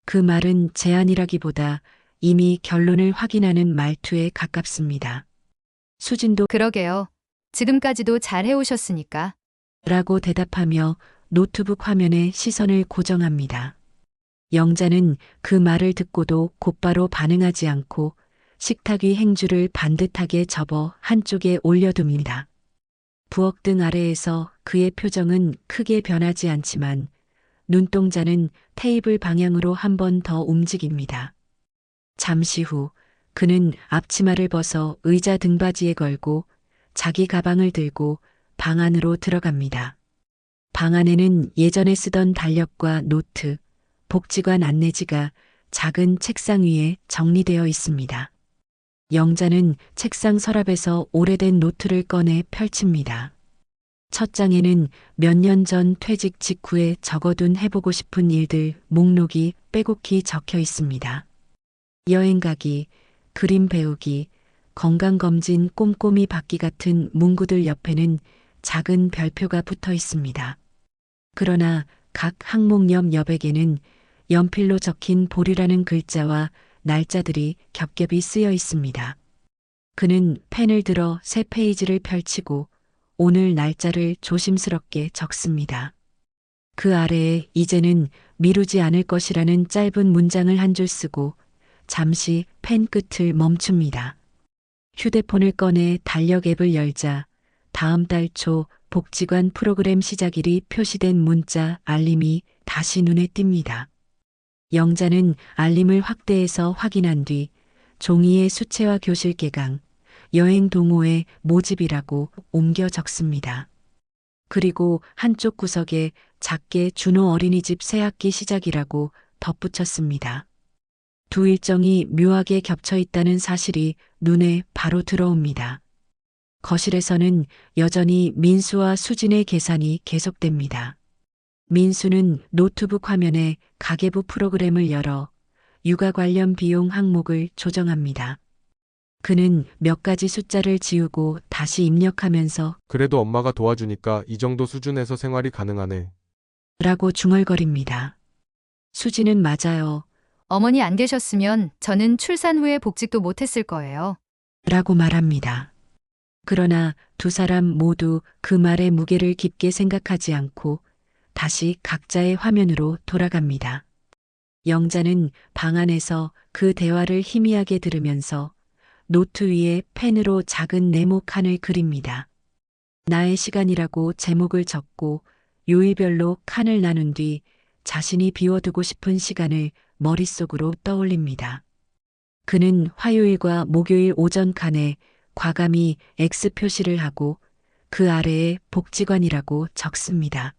그 말은 제안이라기보다 이미 결론을 확인하는 말투에 가깝습니다. 수진도 그러게요. 지금까지도 잘 해오셨으니까. 라고 대답하며 노트북 화면에 시선을 고정합니다. 영자는 그 말을 듣고도 곧바로 반응하지 않고 식탁 위 행주를 반듯하게 접어 한쪽에 올려둡니다. 부엌등 아래에서 그의 표정은 크게 변하지 않지만 눈동자는 테이블 방향으로 한 번 더 움직입니다. 잠시 후 그는 앞치마를 벗어 의자 등받이에 걸고 자기 가방을 들고 방 안으로 들어갑니다. 방 안에는 예전에 쓰던 달력과 노트, 복지관 안내지가 작은 책상 위에 정리되어 있습니다. 영자는 책상 서랍에서 오래된 노트를 꺼내 펼칩니다. 첫 장에는 몇 년 전 퇴직 직후에 적어둔 해보고 싶은 일들 목록이 빼곡히 적혀 있습니다. 여행 가기, 그림 배우기, 건강검진 꼼꼼히 받기 같은 문구들 옆에는 작은 별표가 붙어 있습니다. 그러나 각 항목 옆 여백에는 연필로 적힌 보류라는 글자와 날짜들이 겹겹이 쓰여 있습니다. 그는 펜을 들어 새 페이지를 펼치고 오늘 날짜를 조심스럽게 적습니다. 그 아래에 이제는 미루지 않을 것이라는 짧은 문장을 한 줄 쓰고 잠시 펜 끝을 멈춥니다. 휴대폰을 꺼내 달력 앱을 열자 다음 달 초 복지관 프로그램 시작일이 표시된 문자 알림이 다시 눈에 띕니다. 영자는 알림을 확대해서 확인한 뒤 종이에 수채화 교실 개강, 여행 동호회 모집이라고 옮겨 적습니다. 그리고 한쪽 구석에 작게 준호 어린이집 새학기 시작이라고 덧붙였습니다. 두 일정이 묘하게 겹쳐 있다는 사실이 눈에 바로 들어옵니다. 거실에서는 여전히 민수와 수진의 계산이 계속됩니다. 민수는 노트북 화면에 가계부 프로그램을 열어 육아 관련 비용 항목을 조정합니다. 그는 몇 가지 숫자를 지우고 다시 입력하면서 그래도 엄마가 도와주니까 이 정도 수준에서 생활이 가능하네. 라고 중얼거립니다. 수진은 맞아요. 어머니 안 계셨으면 저는 출산 후에 복직도 못했을 거예요. 라고 말합니다. 그러나 두 사람 모두 그 말의 무게를 깊게 생각하지 않고 다시 각자의 화면으로 돌아갑니다. 영자는 방 안에서 그 대화를 희미하게 들으면서 노트 위에 펜으로 작은 네모 칸을 그립니다. 나의 시간이라고 제목을 적고 요일별로 칸을 나눈 뒤 자신이 비워두고 싶은 시간을 머릿속으로 떠올립니다. 그는 화요일과 목요일 오전 칸에 과감히 X 표시를 하고 그 아래에 복지관이라고 적습니다.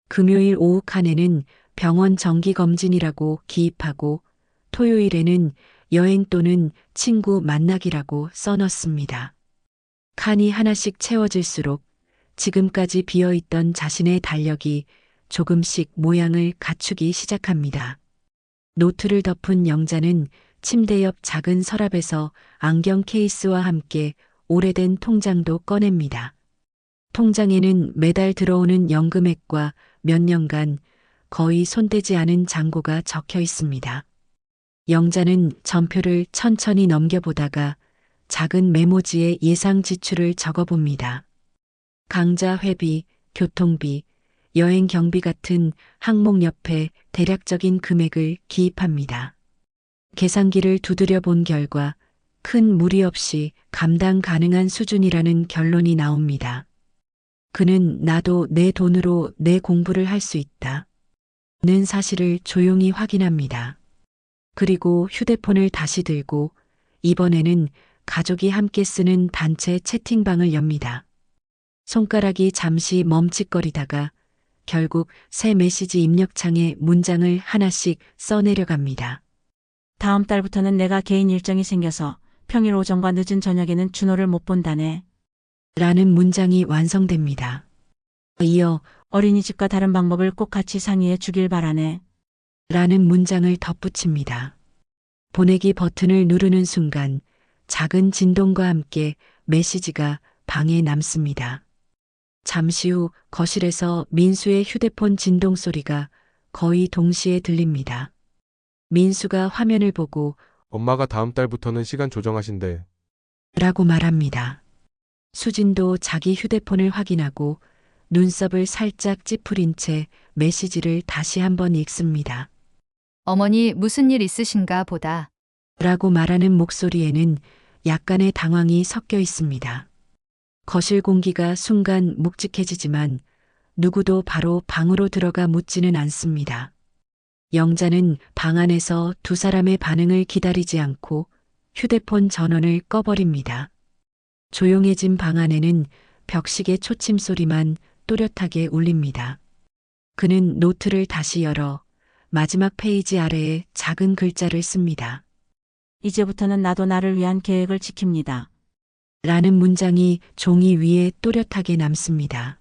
금요일 오후 칸에는 병원 정기검진이라고 기입하고 토요일에는 여행 또는 친구 만나기라고 써넣습니다. 칸이 하나씩 채워질수록 지금까지 비어있던 자신의 달력이 조금씩 모양을 갖추기 시작합니다. 노트를 덮은 영자는 침대 옆 작은 서랍에서 안경 케이스와 함께 오래된 통장도 꺼냅니다. 통장에는 매달 들어오는 연금액과 몇 년간 거의 손대지 않은 잔고가 적혀 있습니다. 영자는 전표를 천천히 넘겨보다가 작은 메모지에 예상 지출을 적어봅니다. 강좌 회비, 교통비, 여행 경비 같은 항목 옆에 대략적인 금액을 기입합니다. 계산기를 두드려 본 결과 큰 무리 없이 감당 가능한 수준이라는 결론이 나옵니다. 그는 나도 내 돈으로 내 공부를 할 수 있다. 는 사실을 조용히 확인합니다. 그리고 휴대폰을 다시 들고 이번에는 가족이 함께 쓰는 단체 채팅방을 엽니다. 손가락이 잠시 멈칫거리다가 결국 새 메시지 입력창에 문장을 하나씩 써내려갑니다. 다음 달부터는 내가 개인 일정이 생겨서 평일 오전과 늦은 저녁에는 준호를 못 본다네. 라는 문장이 완성됩니다. 이어 어린이집과 다른 방법을 꼭 같이 상의해 주길 바라네. 라는 문장을 덧붙입니다. 보내기 버튼을 누르는 순간 작은 진동과 함께 메시지가 방에 남습니다. 잠시 후 거실에서 민수의 휴대폰 진동 소리가 거의 동시에 들립니다. 민수가 화면을 보고 엄마가 다음 달부터는 시간 조정하신대. 라고 말합니다. 수진도 자기 휴대폰을 확인하고 눈썹을 살짝 찌푸린 채 메시지를 다시 한번 읽습니다. 어머니 무슨 일 있으신가 보다. 라고 말하는 목소리에는 약간의 당황이 섞여 있습니다. 거실 공기가 순간 묵직해지지만 누구도 바로 방으로 들어가 묻지는 않습니다. 영자는 방 안에서 두 사람의 반응을 기다리지 않고 휴대폰 전원을 꺼버립니다. 조용해진 방 안에는 벽시계 초침 소리만 또렷하게 울립니다. 그는 노트를 다시 열어 마지막 페이지 아래에 작은 글자를 씁니다. 이제부터는 나도 나를 위한 계획을 지킵니다. 라는 문장이 종이 위에 또렷하게 남습니다.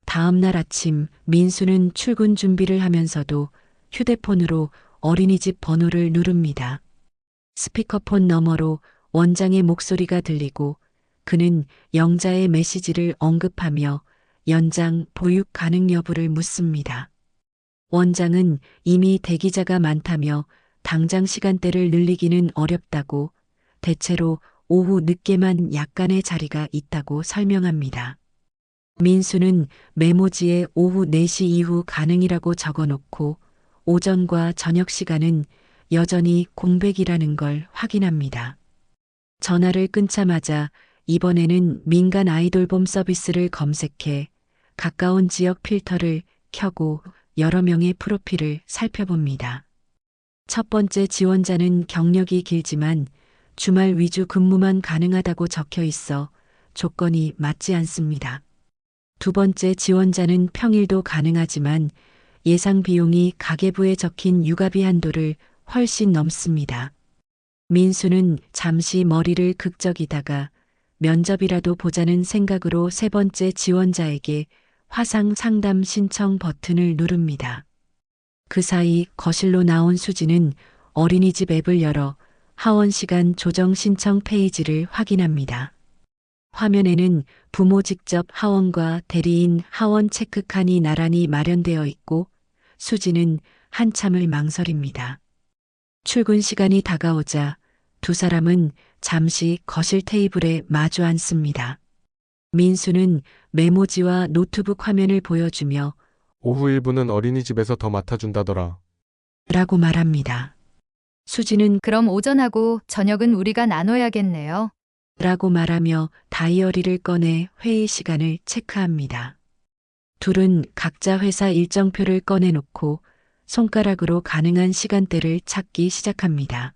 다음 날 아침 민수는 출근 준비를 하면서도 휴대폰으로 어린이집 번호를 누릅니다. 스피커폰 너머로 원장의 목소리가 들리고 그는 영자의 메시지를 언급하며 연장 보육 가능 여부를 묻습니다. 원장은 이미 대기자가 많다며 당장 시간대를 늘리기는 어렵다고 대체로 오후 늦게만 약간의 자리가 있다고 설명합니다. 민수는 메모지에 오후 4시 이후 가능이라고 적어놓고 오전과 저녁 시간은 여전히 공백이라는 걸 확인합니다. 전화를 끊자마자 이번에는 민간 아이돌봄 서비스를 검색해 가까운 지역 필터를 켜고 여러 명의 프로필을 살펴봅니다. 첫 번째 지원자는 경력이 길지만 주말 위주 근무만 가능하다고 적혀 있어 조건이 맞지 않습니다. 두 번째 지원자는 평일도 가능하지만 예상 비용이 가계부에 적힌 육아비 한도를 훨씬 넘습니다. 민수는 잠시 머리를 극적이다가 면접이라도 보자는 생각으로 세 번째 지원자에게 화상 상담 신청 버튼을 누릅니다. 그 사이 거실로 나온 수지는 어린이집 앱을 열어 하원 시간 조정 신청 페이지를 확인합니다. 화면에는 부모 직접 하원과 대리인 하원 체크칸이 나란히 마련되어 있고 수지는 한참을 망설입니다. 출근 시간이 다가오자 두 사람은 잠시 거실 테이블에 마주 앉습니다. 민수는 메모지와 노트북 화면을 보여주며 오후 1부는 어린이집에서 더 맡아준다더라. 라고 말합니다. 수지는 그럼 오전하고 저녁은 우리가 나눠야겠네요. 라고 말하며 다이어리를 꺼내 회의 시간을 체크합니다. 둘은 각자 회사 일정표를 꺼내놓고 손가락으로 가능한 시간대를 찾기 시작합니다.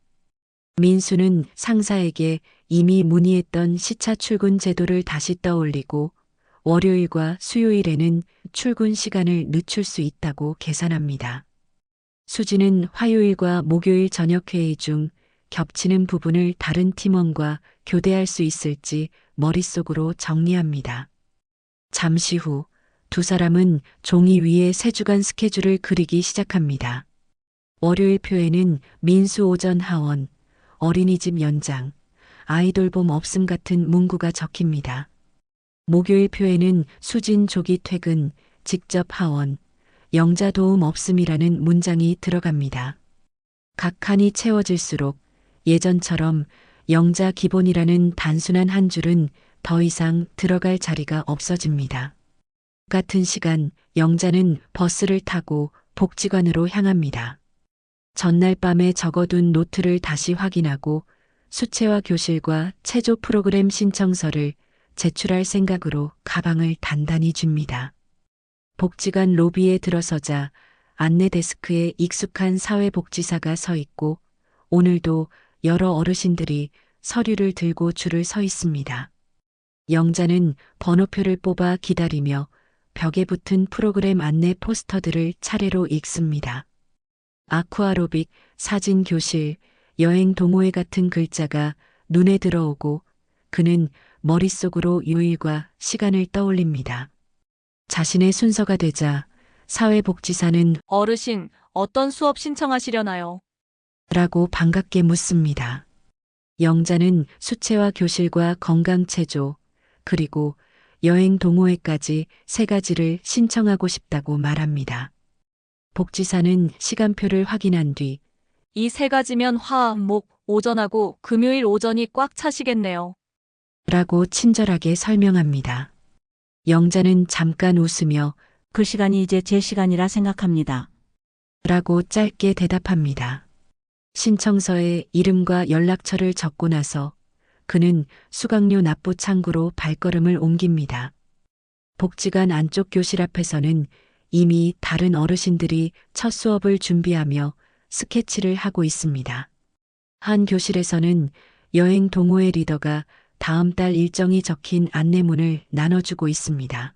민수는 상사에게 이미 문의했던 시차 출근 제도를 다시 떠올리고 월요일과 수요일에는 출근 시간을 늦출 수 있다고 계산합니다. 수지는 화요일과 목요일 저녁 회의 중 겹치는 부분을 다른 팀원과 교대할 수 있을지 머릿속으로 정리합니다. 잠시 후 두 사람은 종이 위에 세 주간 스케줄을 그리기 시작합니다. 월요일 표에는 민수 오전 하원, 어린이집 연장, 아이돌봄 없음 같은 문구가 적힙니다. 목요일 표에는 수진 조기 퇴근, 직접 하원, 영자 도움 없음이라는 문장이 들어갑니다. 각 칸이 채워질수록 예전처럼 영자 기본이라는 단순한 한 줄은 더 이상 들어갈 자리가 없어집니다. 같은 시간 영자는 버스를 타고 복지관으로 향합니다. 전날 밤에 적어둔 노트를 다시 확인하고 수채화 교실과 체조 프로그램 신청서를 제출할 생각으로 가방을 단단히 줍니다. 복지관 로비에 들어서자 안내 데스크에 익숙한 사회복지사가 서 있고 오늘도 여러 어르신들이 서류를 들고 줄을 서 있습니다. 영자는 번호표를 뽑아 기다리며 벽에 붙은 프로그램 안내 포스터들을 차례로 읽습니다. 아쿠아로빅, 사진 교실, 여행 동호회 같은 글자가 눈에 들어오고 그는 머릿속으로 요일과 시간을 떠올립니다. 자신의 순서가 되자 사회복지사는 어르신, 어떤 수업 신청하시려나요? 라고 반갑게 묻습니다. 영자는 수채화 교실과 건강체조, 그리고 여행 동호회까지 3가지를 신청하고 싶다고 말합니다. 복지사는 시간표를 확인한 뒤 이 3가지면 화, 목, 오전하고 금요일 오전이 꽉 차시겠네요. 라고 친절하게 설명합니다. 영자는 잠깐 웃으며 그 시간이 이제 제 시간이라 생각합니다. 라고 짧게 대답합니다. 신청서에 이름과 연락처를 적고 나서 그는 수강료 납부 창구로 발걸음을 옮깁니다. 복지관 안쪽 교실 앞에서는 이미 다른 어르신들이 첫 수업을 준비하며 스케치를 하고 있습니다. 한 교실에서는 여행 동호회 리더가 다음 달 일정이 적힌 안내문을 나눠주고 있습니다.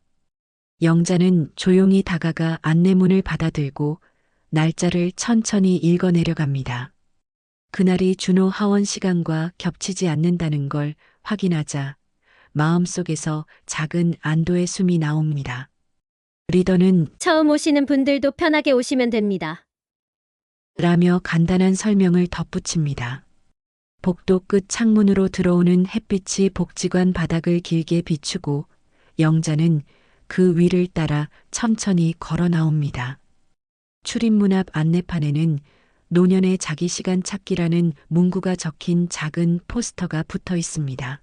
영자는 조용히 다가가 안내문을 받아들고 날짜를 천천히 읽어내려갑니다. 그날이 준호 하원 시간과 겹치지 않는다는 걸 확인하자 마음속에서 작은 안도의 숨이 나옵니다. 리더는 처음 오시는 분들도 편하게 오시면 됩니다. 라며 간단한 설명을 덧붙입니다. 복도 끝 창문으로 들어오는 햇빛이 복지관 바닥을 길게 비추고 영자는 그 위를 따라 천천히 걸어 나옵니다. 출입문 앞 안내판에는 노년의 자기 시간 찾기라는 문구가 적힌 작은 포스터가 붙어 있습니다.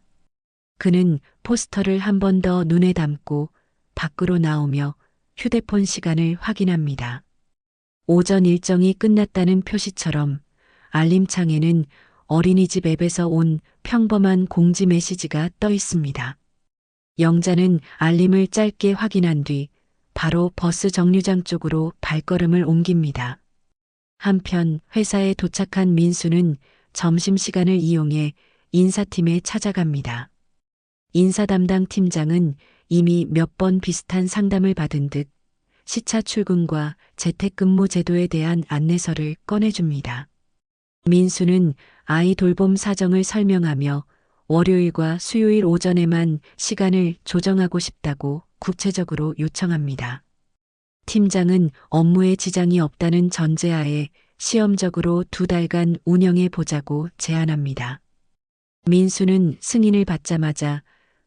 그는 포스터를 한 번 더 눈에 담고 밖으로 나오며 휴대폰 시간을 확인합니다. 오전 일정이 끝났다는 표시처럼 알림창에는 어린이집 앱에서 온 평범한 공지 메시지가 떠 있습니다. 영자는 알림을 짧게 확인한 뒤 바로 버스 정류장 쪽으로 발걸음을 옮깁니다. 한편 회사에 도착한 민수는 점심시간을 이용해 인사팀에 찾아갑니다. 인사 담당 팀장은 이미 몇 번 비슷한 상담을 받은 듯 시차 출근과 재택근무 제도에 대한 안내서를 꺼내줍니다. 민수는 아이 돌봄 사정을 설명하며 월요일과 수요일 오전에만 시간을 조정하고 싶다고 구체적으로 요청합니다. 팀장은 업무에 지장이 없다는 전제하에 시험적으로 2달간 운영해 보자고 제안합니다. 민수는 승인을 받자마자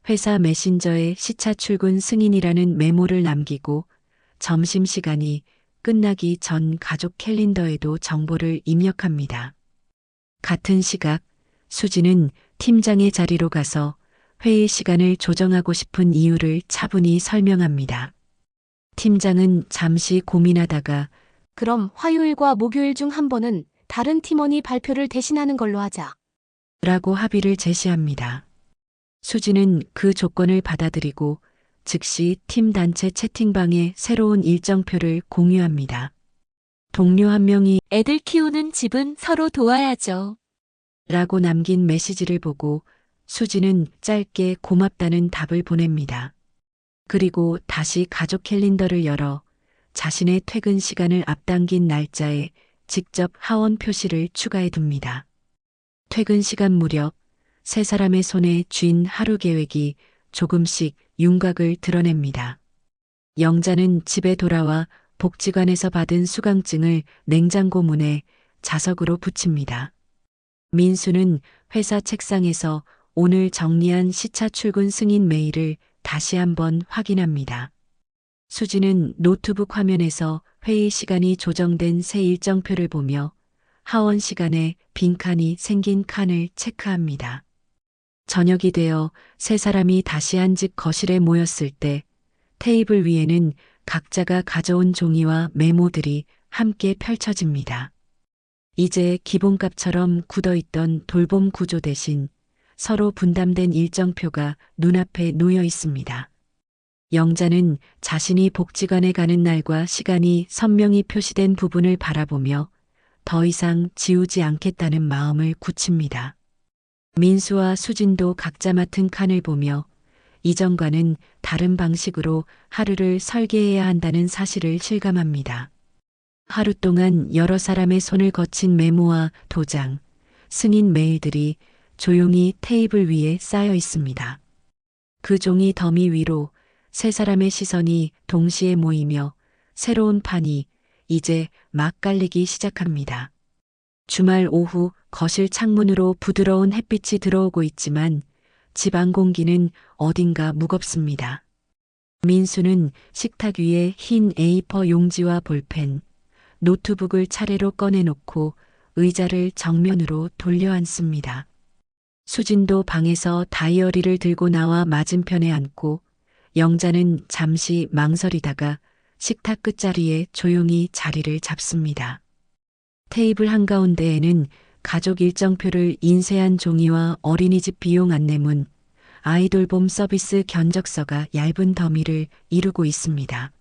회사 메신저에 시차 출근 승인이라는 메모를 남기고 점심시간이 끝나기 전 가족 캘린더에도 정보를 입력합니다. 같은 시각 수지는 팀장의 자리로 가서 회의 시간을 조정하고 싶은 이유를 차분히 설명합니다. 팀장은 잠시 고민하다가 그럼 화요일과 목요일 중 한 번은 다른 팀원이 발표를 대신하는 걸로 하자. 라고 합의를 제시합니다. 수지는 그 조건을 받아들이고 즉시 팀 단체 채팅방에 새로운 일정표를 공유합니다. 동료 한 명이 애들 키우는 집은 서로 도와야죠. 라고 남긴 메시지를 보고 수지는 짧게 고맙다는 답을 보냅니다. 그리고 다시 가족 캘린더를 열어 자신의 퇴근 시간을 앞당긴 날짜에 직접 하원 표시를 추가해 둡니다. 퇴근 시간 무렵 3사람의 손에 쥔 하루 계획이 조금씩 윤곽을 드러냅니다. 영자는 집에 돌아와 복지관에서 받은 수강증을 냉장고 문에 자석으로 붙입니다. 민수는 회사 책상에서 오늘 정리한 시차 출근 승인 메일을 다시 한번 확인합니다. 수지는 노트북 화면에서 회의 시간이 조정된 새 일정표를 보며 하원 시간에 빈칸이 생긴 칸을 체크합니다. 저녁이 되어 3사람이 다시 앉은 거실에 모였을 때 테이블 위에는 각자가 가져온 종이와 메모들이 함께 펼쳐집니다. 이제 기본값처럼 굳어있던 돌봄 구조 대신 서로 분담된 일정표가 눈앞에 놓여 있습니다. 영자는 자신이 복지관에 가는 날과 시간이 선명히 표시된 부분을 바라보며 더 이상 지우지 않겠다는 마음을 굳힙니다. 민수와 수진도 각자 맡은 칸을 보며 이전과는 다른 방식으로 하루를 설계해야 한다는 사실을 실감합니다. 하루 동안 여러 사람의 손을 거친 메모와 도장, 승인 메일들이 조용히 테이블 위에 쌓여 있습니다. 그 종이 더미 위로 세 사람의 시선이 동시에 모이며 새로운 판이 이제 막 깔리기 시작합니다. 주말 오후 거실 창문으로 부드러운 햇빛이 들어오고 있지만 집 안 공기는 어딘가 무겁습니다. 민수는 식탁 위에 흰 A4 용지와 볼펜, 노트북을 차례로 꺼내놓고 의자를 정면으로 돌려 앉습니다. 수진도 방에서 다이어리를 들고 나와 맞은편에 앉고 영자는 잠시 망설이다가 식탁 끝자리에 조용히 자리를 잡습니다. 테이블 한가운데에는 가족 일정표를 인쇄한 종이와 어린이집 비용 안내문, 아이돌봄 서비스 견적서가 얇은 더미를 이루고 있습니다.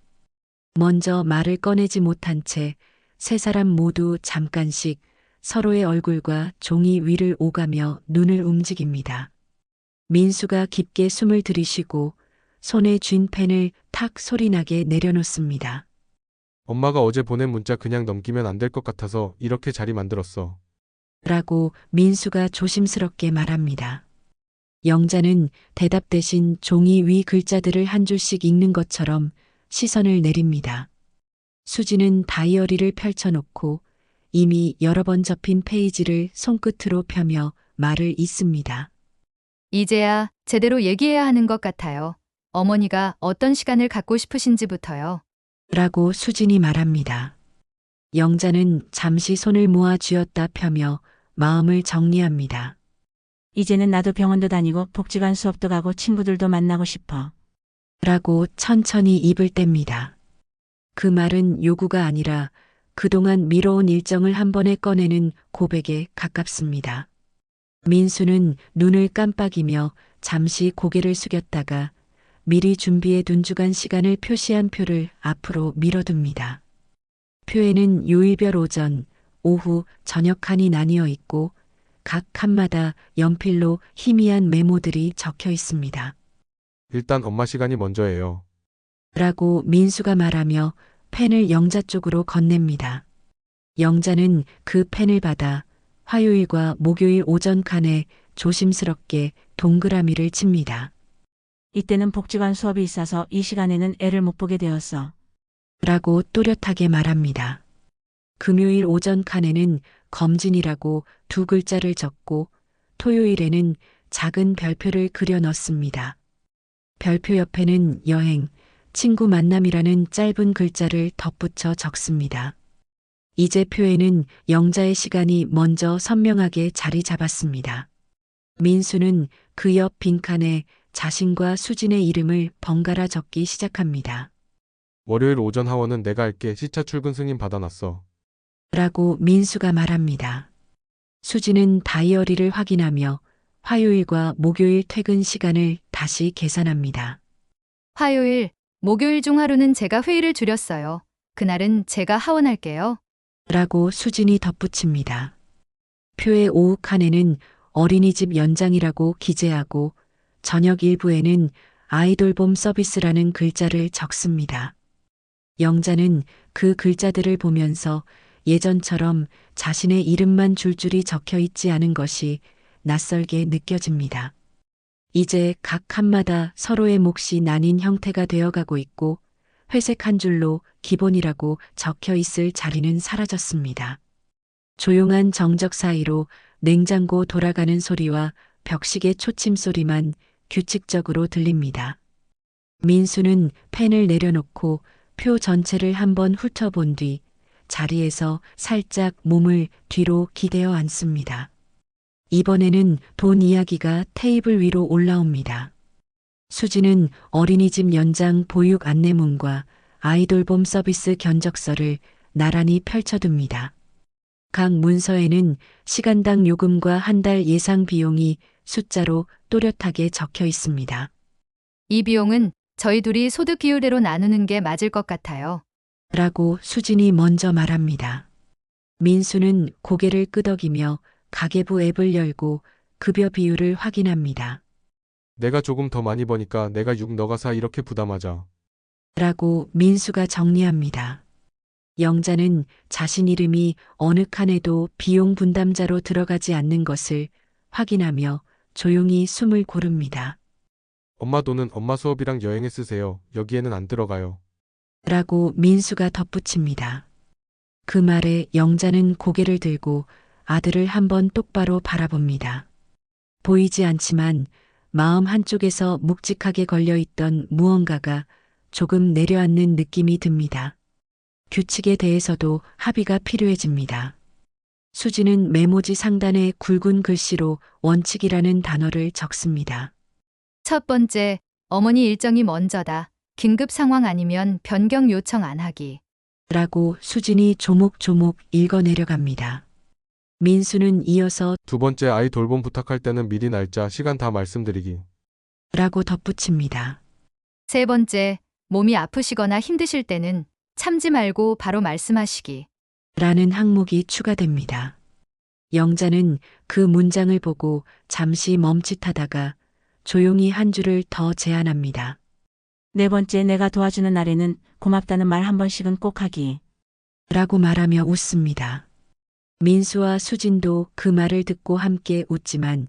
먼저 말을 꺼내지 못한 채 세 사람 모두 잠깐씩 서로의 얼굴과 종이 위를 오가며 눈을 움직입니다. 민수가 깊게 숨을 들이쉬고 손에 쥔 펜을 탁 소리나게 내려놓습니다. 엄마가 어제 보낸 문자 그냥 넘기면 안 될 것 같아서 이렇게 자리 만들었어. 라고 민수가 조심스럽게 말합니다. 영자는 대답 대신 종이 위 글자들을 한 줄씩 읽는 것처럼 시선을 내립니다. 수지는 다이어리를 펼쳐놓고 이미 여러 번 접힌 페이지를 손끝으로 펴며 말을 잇습니다. 이제야 제대로 얘기해야 하는 것 같아요. 어머니가 어떤 시간을 갖고 싶으신지부터요. 라고 수진이 말합니다. 영자는 잠시 손을 모아 쥐었다 펴며 마음을 정리합니다. 이제는 나도 병원도 다니고 복지관 수업도 가고 친구들도 만나고 싶어. 라고 천천히 입을 뗍니다. 그 말은 요구가 아니라 그동안 미뤄온 일정을 한 번에 꺼내는 고백에 가깝습니다. 민수는 눈을 깜빡이며 잠시 고개를 숙였다가 미리 준비해 둔 주간 시간을 표시한 표를 앞으로 밀어둡니다. 표에는 요일별 오전, 오후, 저녁 칸이 나뉘어 있고 각 칸마다 연필로 희미한 메모들이 적혀 있습니다. 일단 엄마 시간이 먼저예요. 라고 민수가 말하며 펜을 영자 쪽으로 건넵니다. 영자는 그 펜을 받아 화요일과 목요일 오전 칸에 조심스럽게 동그라미를 칩니다. 이때는 복지관 수업이 있어서 이 시간에는 애를 못 보게 되었어. 라고 또렷하게 말합니다. 금요일 오전 칸에는 검진이라고 두 글자를 적고 토요일에는 작은 별표를 그려 넣습니다. 별표 옆에는 여행, 친구 만남이라는 짧은 글자를 덧붙여 적습니다. 이제 표에는 영자의 시간이 먼저 선명하게 자리 잡았습니다. 민수는 그 옆 빈칸에 자신과 수진의 이름을 번갈아 적기 시작합니다. 월요일 오전 하원은 내가 할게. 시차 출근 승인 받아놨어. 라고 민수가 말합니다. 수진은 다이어리를 확인하며 화요일과 목요일 퇴근 시간을 다시 계산합니다. 화요일, 목요일 중 하루는 제가 회의를 줄였어요. 그날은 제가 하원할게요. 라고 수진이 덧붙입니다. 표의 오후 칸에는 어린이집 연장이라고 기재하고 저녁 일부에는 아이돌봄 서비스라는 글자를 적습니다. 영자는 그 글자들을 보면서 예전처럼 자신의 이름만 줄줄이 적혀 있지 않은 것이 낯설게 느껴집니다. 이제 각 칸마다 서로의 몫이 나뉜 형태가 되어가고 있고 회색 한 줄로 기본이라고 적혀 있을 자리는 사라졌습니다. 조용한 정적 사이로 냉장고 돌아가는 소리와 벽시계 초침 소리만 규칙적으로 들립니다. 민수는 펜을 내려놓고 표 전체를 한번 훑어본 뒤 자리에서 살짝 몸을 뒤로 기대어 앉습니다. 이번에는 돈 이야기가 테이블 위로 올라옵니다. 수지는 어린이집 연장 보육 안내문과 아이돌봄 서비스 견적서를 나란히 펼쳐둡니다. 각 문서에는 시간당 요금과 한 달 예상 비용이 숫자로 또렷하게 적혀 있습니다. 이 비용은 저희 둘이 소득 비율대로 나누는 게 맞을 것 같아요. 라고 수진이 먼저 말합니다. 민수는 고개를 끄덕이며 가계부 앱을 열고 급여 비율을 확인합니다. 내가 조금 더 많이 버니까 내가 6 너가 4 이렇게 부담하자. 라고 민수가 정리합니다. 영자는 자신 이름이 어느 칸에도 비용 분담자로 들어가지 않는 것을 확인하며 조용히 숨을 고릅니다. 엄마 돈은 엄마 수업이랑 여행에 쓰세요. 여기에는 안 들어가요. 라고 민수가 덧붙입니다. 그 말에 영자는 고개를 들고 아들을 한번 똑바로 바라봅니다. 보이지 않지만 마음 한쪽에서 묵직하게 걸려있던 무언가가 조금 내려앉는 느낌이 듭니다. 규칙에 대해서도 합의가 필요해집니다. 수지는 메모지 상단에 굵은 글씨로 원칙이라는 단어를 적습니다. 첫 번째, 어머니 일정이 먼저다. 긴급 상황 아니면 변경 요청 안 하기. 라고 수진이 조목조목 읽어내려갑니다. 민수는 이어서 두 번째, 아이 돌봄 부탁할 때는 미리 날짜, 시간 다 말씀드리기. 라고 덧붙입니다. 세 번째, 몸이 아프시거나 힘드실 때는 참지 말고 바로 말씀하시기. 라는 항목이 추가됩니다. 영자는 그 문장을 보고 잠시 멈칫하다가 조용히 한 줄을 더 제안합니다. 네 번째, 내가 도와주는 날에는 고맙다는 말 한 번씩은 꼭 하기. 라고 말하며 웃습니다. 민수와 수진도 그 말을 듣고 함께 웃지만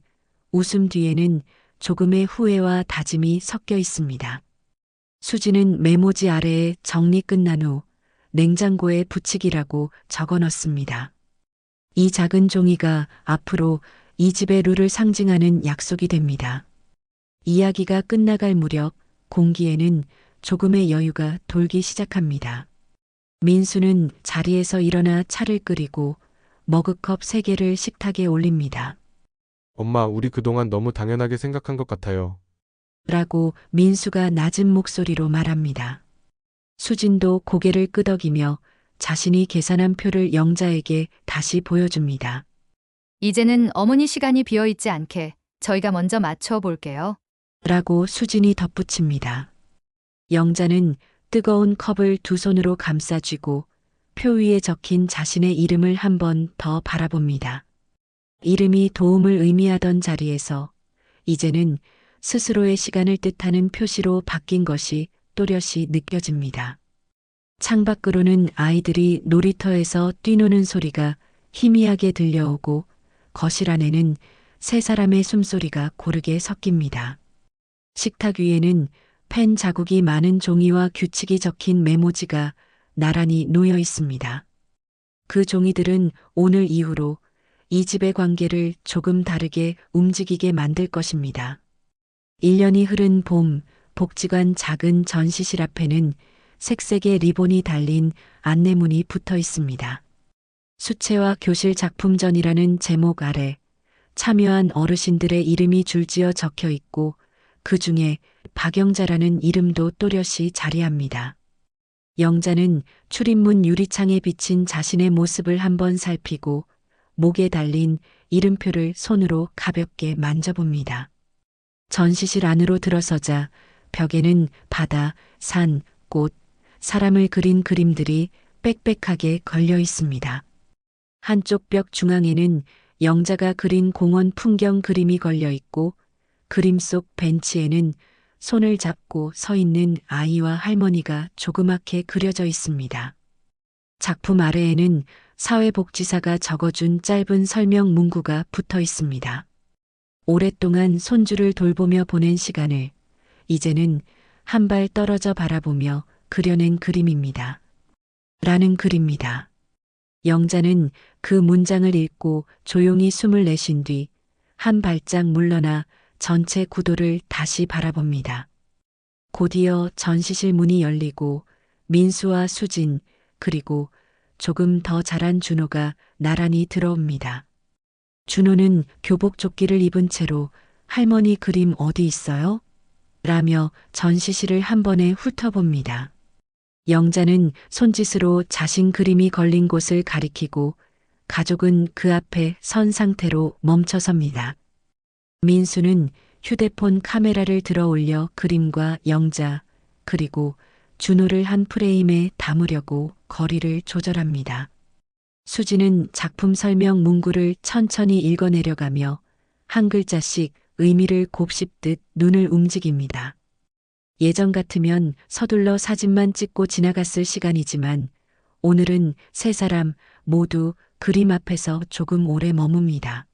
웃음 뒤에는 조금의 후회와 다짐이 섞여 있습니다. 수진은 메모지 아래에 정리 끝난 후 냉장고에 붙이기라고 적어 넣습니다. 이 작은 종이가 앞으로 이 집의 룰을 상징하는 약속이 됩니다. 이야기가 끝나갈 무렵 공기에는 조금의 여유가 돌기 시작합니다. 민수는 자리에서 일어나 차를 끓이고 머그컵 3개를 식탁에 올립니다. 엄마, 우리 그동안 너무 당연하게 생각한 것 같아요. 라고 민수가 낮은 목소리로 말합니다. 수진도 고개를 끄덕이며 자신이 계산한 표를 영자에게 다시 보여줍니다. 이제는 어머니 시간이 비어 있지 않게 저희가 먼저 맞춰 볼게요. 라고 수진이 덧붙입니다. 영자는 뜨거운 컵을 두 손으로 감싸쥐고 표 위에 적힌 자신의 이름을 한 번 더 바라봅니다. 이름이 도움을 의미하던 자리에서 이제는 스스로의 시간을 뜻하는 표시로 바뀐 것이 또렷이 느껴집니다. 창밖으로는 아이들이 놀이터에서 뛰노는 소리가 희미하게 들려오고 거실 안에는 세 사람의 숨소리가 고르게 섞입니다. 식탁 위에는 펜 자국이 많은 종이와 규칙이 적힌 메모지가 나란히 놓여 있습니다. 그 종이들은 오늘 이후로 이 집의 관계를 조금 다르게 움직이게 만들 것입니다. 1년이 흐른 봄, 복지관 작은 전시실 앞에는 색색의 리본이 달린 안내문이 붙어 있습니다. 수채화 교실 작품전이라는 제목 아래 참여한 어르신들의 이름이 줄지어 적혀 있고 그 중에 박영자라는 이름도 또렷이 자리합니다. 영자는 출입문 유리창에 비친 자신의 모습을 한번 살피고 목에 달린 이름표를 손으로 가볍게 만져봅니다. 전시실 안으로 들어서자 벽에는 바다, 산, 꽃, 사람을 그린 그림들이 빽빽하게 걸려 있습니다. 한쪽 벽 중앙에는 영자가 그린 공원 풍경 그림이 걸려 있고 그림 속 벤치에는 손을 잡고 서 있는 아이와 할머니가 조그맣게 그려져 있습니다. 작품 아래에는 사회복지사가 적어준 짧은 설명 문구가 붙어 있습니다. 오랫동안 손주를 돌보며 보낸 시간을 이제는 한 발 떨어져 바라보며 그려낸 그림입니다. 라는 글입니다. 영자는 그 문장을 읽고 조용히 숨을 내쉰 뒤 한 발짝 물러나 전체 구도를 다시 바라봅니다. 곧이어 전시실 문이 열리고 민수와 수진 그리고 조금 더 자란 준호가 나란히 들어옵니다. 준호는 교복 조끼를 입은 채로 할머니 그림 어디 있어요? 라며 전시실을 한 번에 훑어봅니다. 영자는 손짓으로 자신 그림이 걸린 곳을 가리키고 가족은 그 앞에 선 상태로 멈춰섭니다. 민수는 휴대폰 카메라를 들어 올려 그림과 영자 그리고 준호를 한 프레임에 담으려고 거리를 조절합니다. 수지는 작품 설명 문구를 천천히 읽어내려가며 한 글자씩 의미를 곱씹듯 눈을 움직입니다. 예전 같으면 서둘러 사진만 찍고 지나갔을 시간이지만 오늘은 세 사람 모두 그림 앞에서 조금 오래 머뭅니다.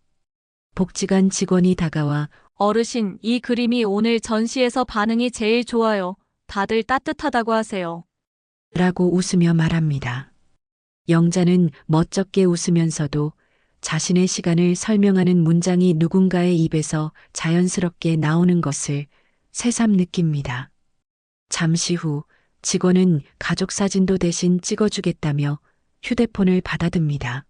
복지관 직원이 다가와 어르신, 이 그림이 오늘 전시에서 반응이 제일 좋아요. 다들 따뜻하다고 하세요. 라고 웃으며 말합니다. 영자는 멋쩍게 웃으면서도 자신의 시간을 설명하는 문장이 누군가의 입에서 자연스럽게 나오는 것을 새삼 느낍니다. 잠시 후 직원은 가족 사진도 대신 찍어주겠다며 휴대폰을 받아듭니다.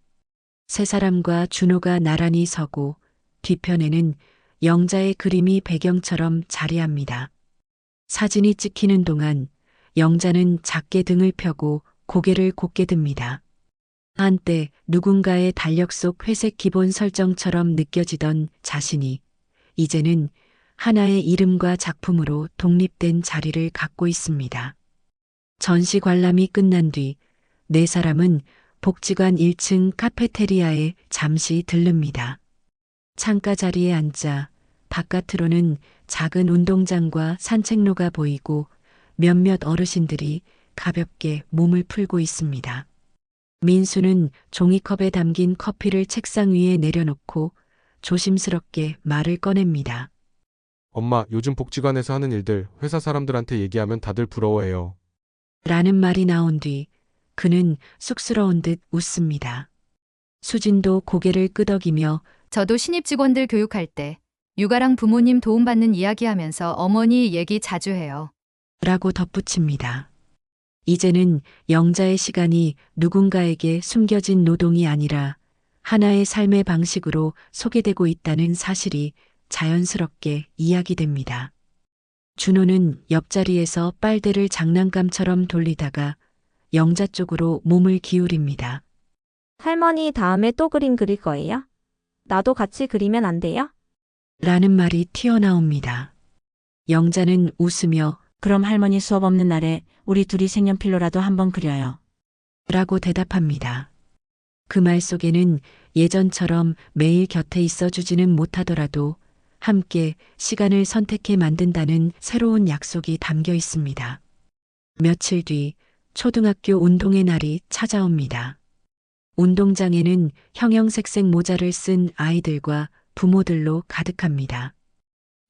세 사람과 준호가 나란히 서고 뒤편에는 영자의 그림이 배경처럼 자리합니다. 사진이 찍히는 동안 영자는 작게 등을 펴고 고개를 곧게 듭니다. 한때 누군가의 달력 속 회색 기본 설정처럼 느껴지던 자신이 이제는 하나의 이름과 작품으로 독립된 자리를 갖고 있습니다. 전시 관람이 끝난 뒤 네 사람은 복지관 1층 카페테리아에 잠시 들릅니다. 창가 자리에 앉아 바깥으로는 작은 운동장과 산책로가 보이고 몇몇 어르신들이 가볍게 몸을 풀고 있습니다. 민수는 종이컵에 담긴 커피를 책상 위에 내려놓고 조심스럽게 말을 꺼냅니다. 엄마, 요즘 복지관에서 하는 일들 회사 사람들한테 얘기하면 다들 부러워해요. 라는 말이 나온 뒤 그는 쑥스러운 듯 웃습니다. 수진도 고개를 끄덕이며 저도 신입 직원들 교육할 때 육아랑 부모님 도움받는 이야기하면서 어머니 얘기 자주 해요. 라고 덧붙입니다. 이제는 영자의 시간이 누군가에게 숨겨진 노동이 아니라 하나의 삶의 방식으로 소개되고 있다는 사실이 자연스럽게 이야기됩니다. 준호는 옆자리에서 빨대를 장난감처럼 돌리다가 영자 쪽으로 몸을 기울입니다. 할머니 다음에 또 그림 그릴 거예요? 나도 같이 그리면 안 돼요? 라는 말이 튀어나옵니다. 영자는 웃으며 그럼 할머니 수업 없는 날에 우리 둘이 색연필로라도 한번 그려요. 라고 대답합니다. 그 말 속에는 예전처럼 매일 곁에 있어 주지는 못하더라도 함께 시간을 선택해 만든다는 새로운 약속이 담겨 있습니다. 며칠 뒤 초등학교 운동의 날이 찾아옵니다. 운동장에는 형형색색 모자를 쓴 아이들과 부모들로 가득합니다.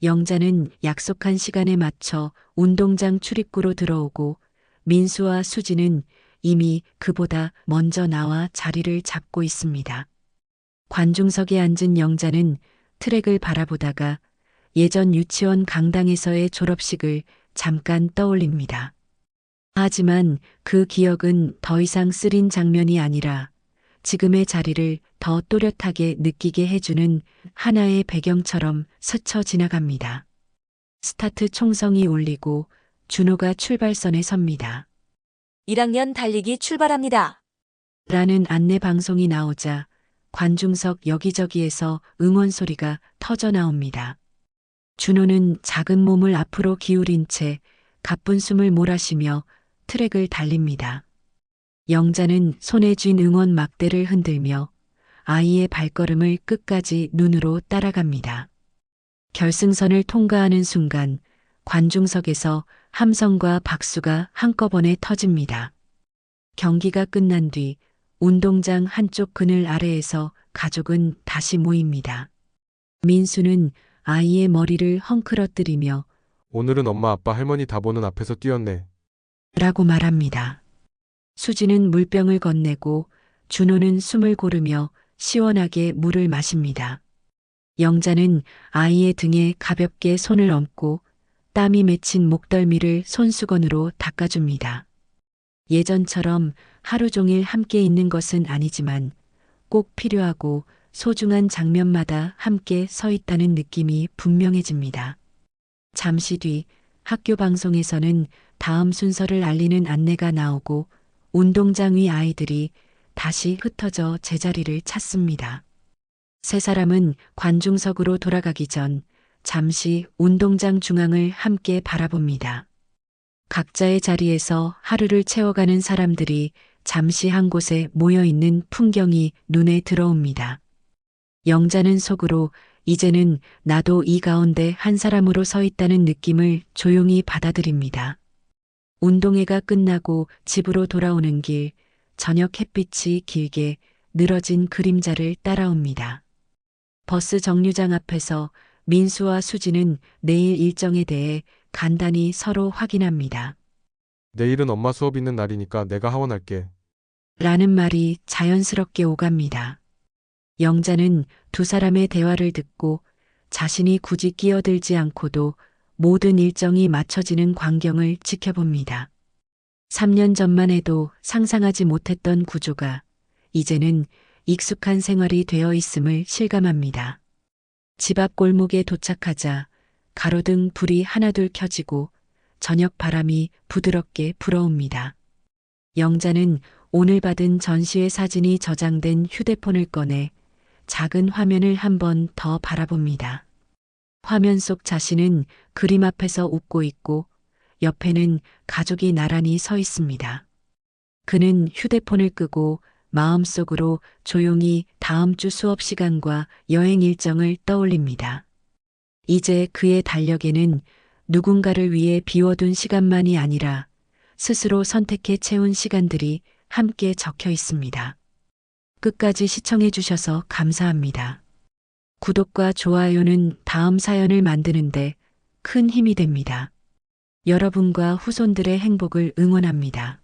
영자는 약속한 시간에 맞춰 운동장 출입구로 들어오고 민수와 수지는 이미 그보다 먼저 나와 자리를 잡고 있습니다. 관중석에 앉은 영자는 트랙을 바라보다가 예전 유치원 강당에서의 졸업식을 잠깐 떠올립니다. 하지만 그 기억은 더 이상 쓰린 장면이 아니라 지금의 자리를 더 또렷하게 느끼게 해주는 하나의 배경처럼 스쳐 지나갑니다. 스타트 총성이 울리고 준호가 출발선에 섭니다. 1학년 달리기 출발합니다. 라는 안내 방송이 나오자 관중석 여기저기에서 응원 소리가 터져 나옵니다. 준호는 작은 몸을 앞으로 기울인 채 가쁜 숨을 몰아쉬며 트랙을 달립니다. 영자는 손에 쥔 응원 막대를 흔들며 아이의 발걸음을 끝까지 눈으로 따라갑니다. 결승선을 통과하는 순간 관중석에서 함성과 박수가 한꺼번에 터집니다. 경기가 끝난 뒤 운동장 한쪽 그늘 아래에서 가족은 다시 모입니다. 민수는 아이의 머리를 헝클어뜨리며 오늘은 엄마, 아빠, 할머니 다 보는 앞에서 뛰었네. 라고 말합니다. 수지는 물병을 건네고 준호는 숨을 고르며 시원하게 물을 마십니다. 영자는 아이의 등에 가볍게 손을 얹고 땀이 맺힌 목덜미를 손수건으로 닦아줍니다. 예전처럼 하루 종일 함께 있는 것은 아니지만 꼭 필요하고 소중한 장면마다 함께 서 있다는 느낌이 분명해집니다. 잠시 뒤 학교 방송에서는 다음 순서를 알리는 안내가 나오고 운동장 위 아이들이 다시 흩어져 제자리를 찾습니다. 세 사람은 관중석으로 돌아가기 전 잠시 운동장 중앙을 함께 바라봅니다. 각자의 자리에서 하루를 채워가는 사람들이 잠시 한 곳에 모여 있는 풍경이 눈에 들어옵니다. 영자는 속으로 이제는 나도 이 가운데 한 사람으로 서 있다는 느낌을 조용히 받아들입니다. 운동회가 끝나고 집으로 돌아오는 길, 저녁 햇빛이 길게 늘어진 그림자를 따라옵니다. 버스 정류장 앞에서 민수와 수지는 내일 일정에 대해 간단히 서로 확인합니다. 내일은 엄마 수업 있는 날이니까 내가 하원할게. 라는 말이 자연스럽게 오갑니다. 영자는 두 사람의 대화를 듣고 자신이 굳이 끼어들지 않고도 모든 일정이 맞춰지는 광경을 지켜봅니다. 3년 전만 해도 상상하지 못했던 구조가 이제는 익숙한 생활이 되어 있음을 실감합니다. 집 앞 골목에 도착하자 가로등 불이 하나둘 켜지고 저녁 바람이 부드럽게 불어옵니다. 영자는 오늘 받은 전시회 사진이 저장된 휴대폰을 꺼내 작은 화면을 한 번 더 바라봅니다. 화면 속 자신은 그림 앞에서 웃고 있고 옆에는 가족이 나란히 서 있습니다. 그는 휴대폰을 끄고 마음속으로 조용히 다음 주 수업 시간과 여행 일정을 떠올립니다. 이제 그의 달력에는 누군가를 위해 비워둔 시간만이 아니라 스스로 선택해 채운 시간들이 함께 적혀 있습니다. 끝까지 시청해 주셔서 감사합니다. 구독과 좋아요는 다음 사연을 만드는데 큰 힘이 됩니다. 여러분과 후손들의 행복을 응원합니다.